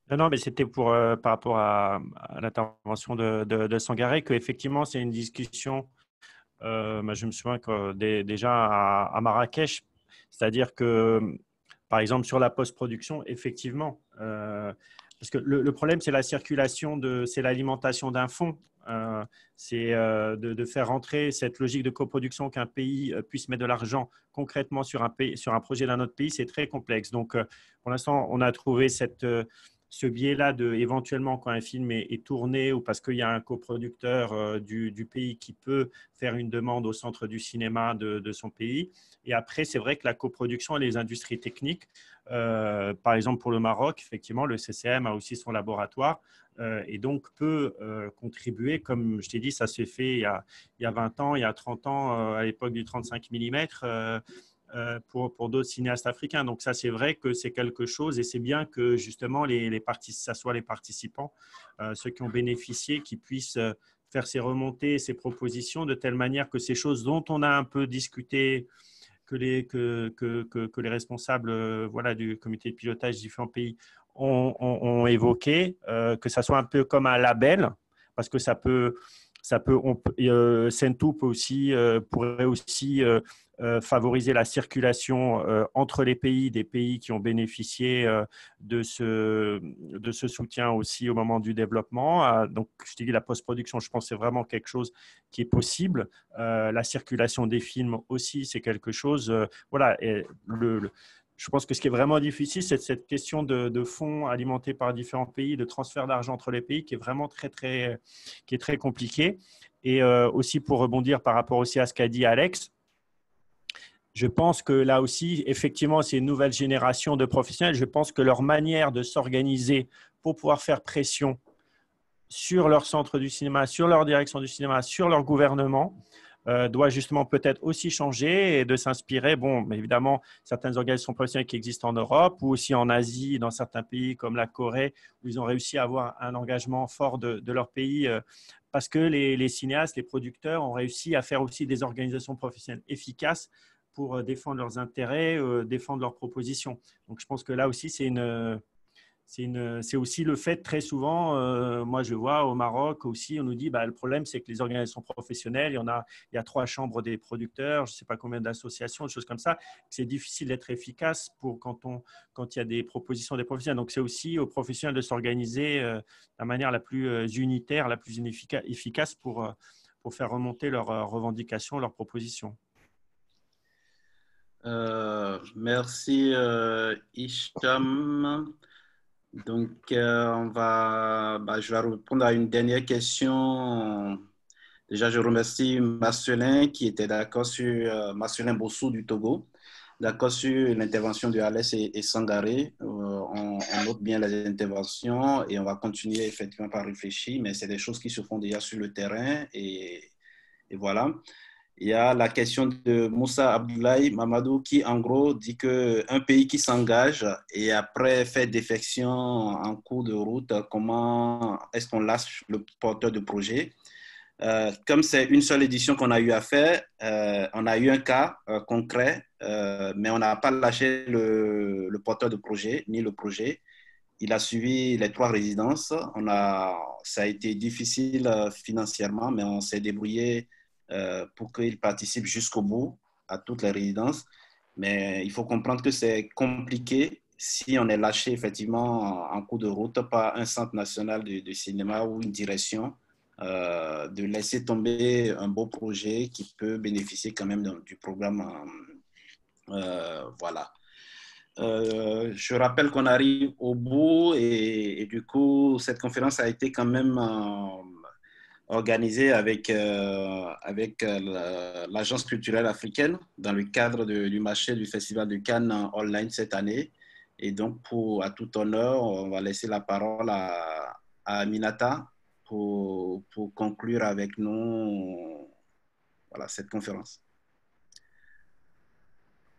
Non, mais c'était par rapport à l'intervention de Sangaré, qu'effectivement, c'est une discussion, je me souviens que déjà à Marrakech, c'est-à-dire que, par exemple, sur la post-production, effectivement, parce que le problème, c'est la circulation, c'est l'alimentation d'un fonds. C'est de faire rentrer cette logique de coproduction qu'un pays puisse mettre de l'argent concrètement sur un projet d'un autre pays, c'est très complexe. Donc, pour l'instant, on a trouvé ce biais-là de éventuellement quand un film est tourné ou parce qu'il y a un coproducteur du pays qui peut faire une demande au centre du cinéma de son pays. Et après, c'est vrai que la coproduction et les industries techniques, par exemple pour le Maroc, effectivement, le CCM a aussi son laboratoire et donc peut contribuer, comme je t'ai dit, ça s'est fait il y a 20 ans, il y a 30 ans, à l'époque du 35 mm. Pour d'autres cinéastes africains. Donc ça, c'est vrai que c'est quelque chose et c'est bien que justement, ça soit les participants, ceux qui ont bénéficié, qui puissent faire ces remontées, ces propositions de telle manière que ces choses dont on a un peu discuté, que les responsables voilà, du comité de pilotage des différents pays ont évoqué, que ça soit un peu comme un label, parce que Sentu pourrait aussi favoriser la circulation entre les pays, des pays qui ont bénéficié de ce soutien aussi au moment du développement. Donc, je t'ai dit, la post-production, je pense que c'est vraiment quelque chose qui est possible. La circulation des films aussi, c'est quelque chose… voilà, et je pense que ce qui est vraiment difficile, c'est cette question de fonds alimentés par différents pays, de transfert d'argent entre les pays, qui est vraiment très compliqué. Et aussi pour rebondir par rapport aussi à ce qu'a dit Alex, je pense que là aussi, effectivement, c'est une nouvelle génération de professionnels. Je pense que leur manière de s'organiser pour pouvoir faire pression sur leur centre du cinéma, sur leur direction du cinéma, sur leur gouvernement, doit justement peut-être aussi changer et de s'inspirer, bon, évidemment, certaines organisations professionnelles qui existent en Europe ou aussi en Asie, dans certains pays comme la Corée, où ils ont réussi à avoir un engagement fort de leur pays parce que les cinéastes, les producteurs ont réussi à faire aussi des organisations professionnelles efficaces pour défendre leurs intérêts, défendre leurs propositions. Donc, je pense que là aussi, c'est aussi le fait très souvent, moi je vois au Maroc aussi, on nous dit le problème c'est que les organisations professionnelles, il y a 3 chambres des producteurs, je ne sais pas combien d'associations, des choses comme ça, c'est difficile d'être efficace quand il y a des propositions des professionnels. Donc c'est aussi aux professionnels de s'organiser de la manière la plus unitaire, la plus efficace pour faire remonter leurs revendications, leurs propositions. Merci Hicham. Donc, je vais répondre à une dernière question. Déjà, je remercie Marcelin qui était d'accord Marcelin Bossou du Togo, d'accord sur l'intervention de Alès et Sangaré. On note bien les interventions et on va continuer effectivement par réfléchir, mais c'est des choses qui se font déjà sur le terrain et voilà. Il y a la question de Moussa Abdoulaye Mamadou qui, en gros, dit qu'un pays qui s'engage et après fait défection en cours de route, comment est-ce qu'on lâche le porteur de projet? Comme c'est une seule édition qu'on a eu à faire, on a eu un cas concret, mais on n'a pas lâché le porteur de projet, ni le projet. Il a suivi les 3 résidences. Ça a été difficile financièrement, mais on s'est débrouillé pour qu'il participe jusqu'au bout à toutes les résidences. Mais il faut comprendre que c'est compliqué si on est lâché effectivement en cours de route par un centre national de cinéma ou une direction, de laisser tomber un beau projet qui peut bénéficier quand même du programme. Voilà. Je rappelle qu'on arrive au bout et du coup, cette conférence a été quand même organisée avec l'Agence culturelle africaine dans le cadre du marché du Festival de Cannes en online cette année. Et donc, à tout honneur, on va laisser la parole à Aminata pour conclure avec nous cette conférence.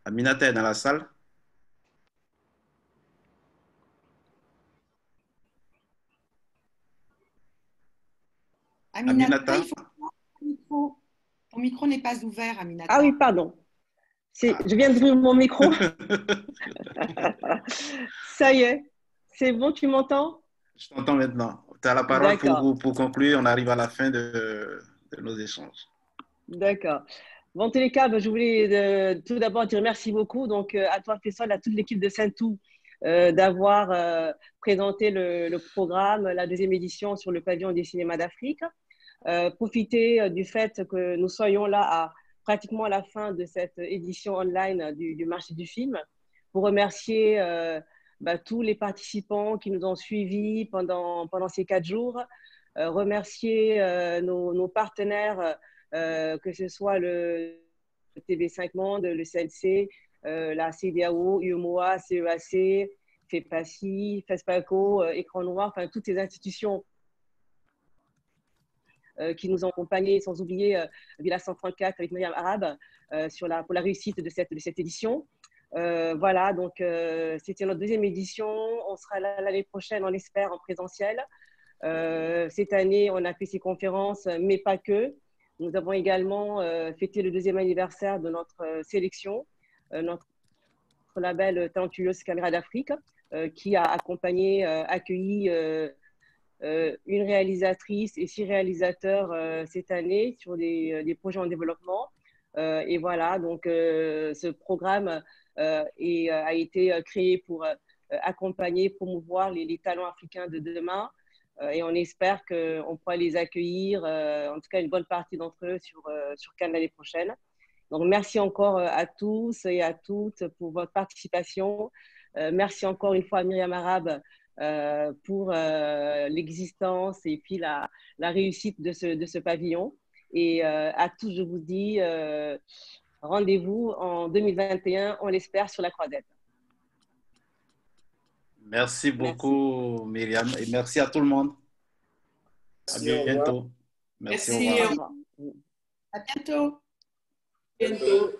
Aminata est dans la salle? Aminata, ton micro n'est pas ouvert, Aminata. Ah oui, pardon. Je viens d'ouvrir mon micro. Ça y est. C'est bon, tu m'entends? Je t'entends maintenant. Tu as la parole pour conclure. On arrive à la fin de nos échanges. D'accord. Bon, en tous les cas, je voulais tout d'abord dire merci beaucoup donc, à toi, Faisal, à toute l'équipe de Sentu d'avoir présenté le programme, la 2e édition sur le pavillon des cinémas d'Afrique. Profiter du fait que nous soyons là pratiquement à la fin de cette édition online du marché du film pour remercier tous les participants qui nous ont suivis pendant ces 4 jours. Remercier nos partenaires, que ce soit le TV5 Monde, le CNC, la CEDEAO, UEMOA, CEAC, FEPACI, FESPACO, Écran Noir, enfin toutes ces institutions qui nous ont accompagnés, sans oublier Villa 134 avec Myriam Arabe pour la réussite de cette édition. Voilà, donc c'était notre 2e édition. On sera là l'année prochaine, on l'espère, en présentiel. Cette année, on a fait ces conférences, mais pas que. Nous avons également fêté le 2e anniversaire de notre sélection, notre label Talentueuse Caméra d'Afrique, qui a accompagné, accueilli une réalisatrice et 6 réalisateurs cette année sur des projets en développement. Et voilà, donc ce programme a été créé pour accompagner, promouvoir les talents africains de demain. Et on espère qu'on pourra les accueillir, en tout cas une bonne partie d'entre eux sur Cannes l'année prochaine. Donc merci encore à tous et à toutes pour votre participation. Merci encore une fois à Myriam Arabe pour l'existence et puis la réussite de ce pavillon. Et à tous, je vous dis rendez-vous en 2021, on l'espère, sur la Croisette. Merci beaucoup, Myriam, et merci à tout le monde. Merci, à bientôt. Merci. Au revoir. À bientôt. Bientôt.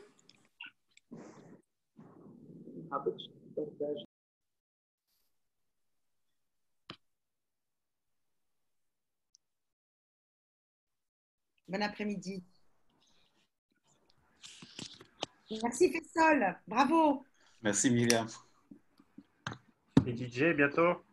Bon après-midi. Merci Fessol, bravo. Merci Myriam. Et DJ, bientôt.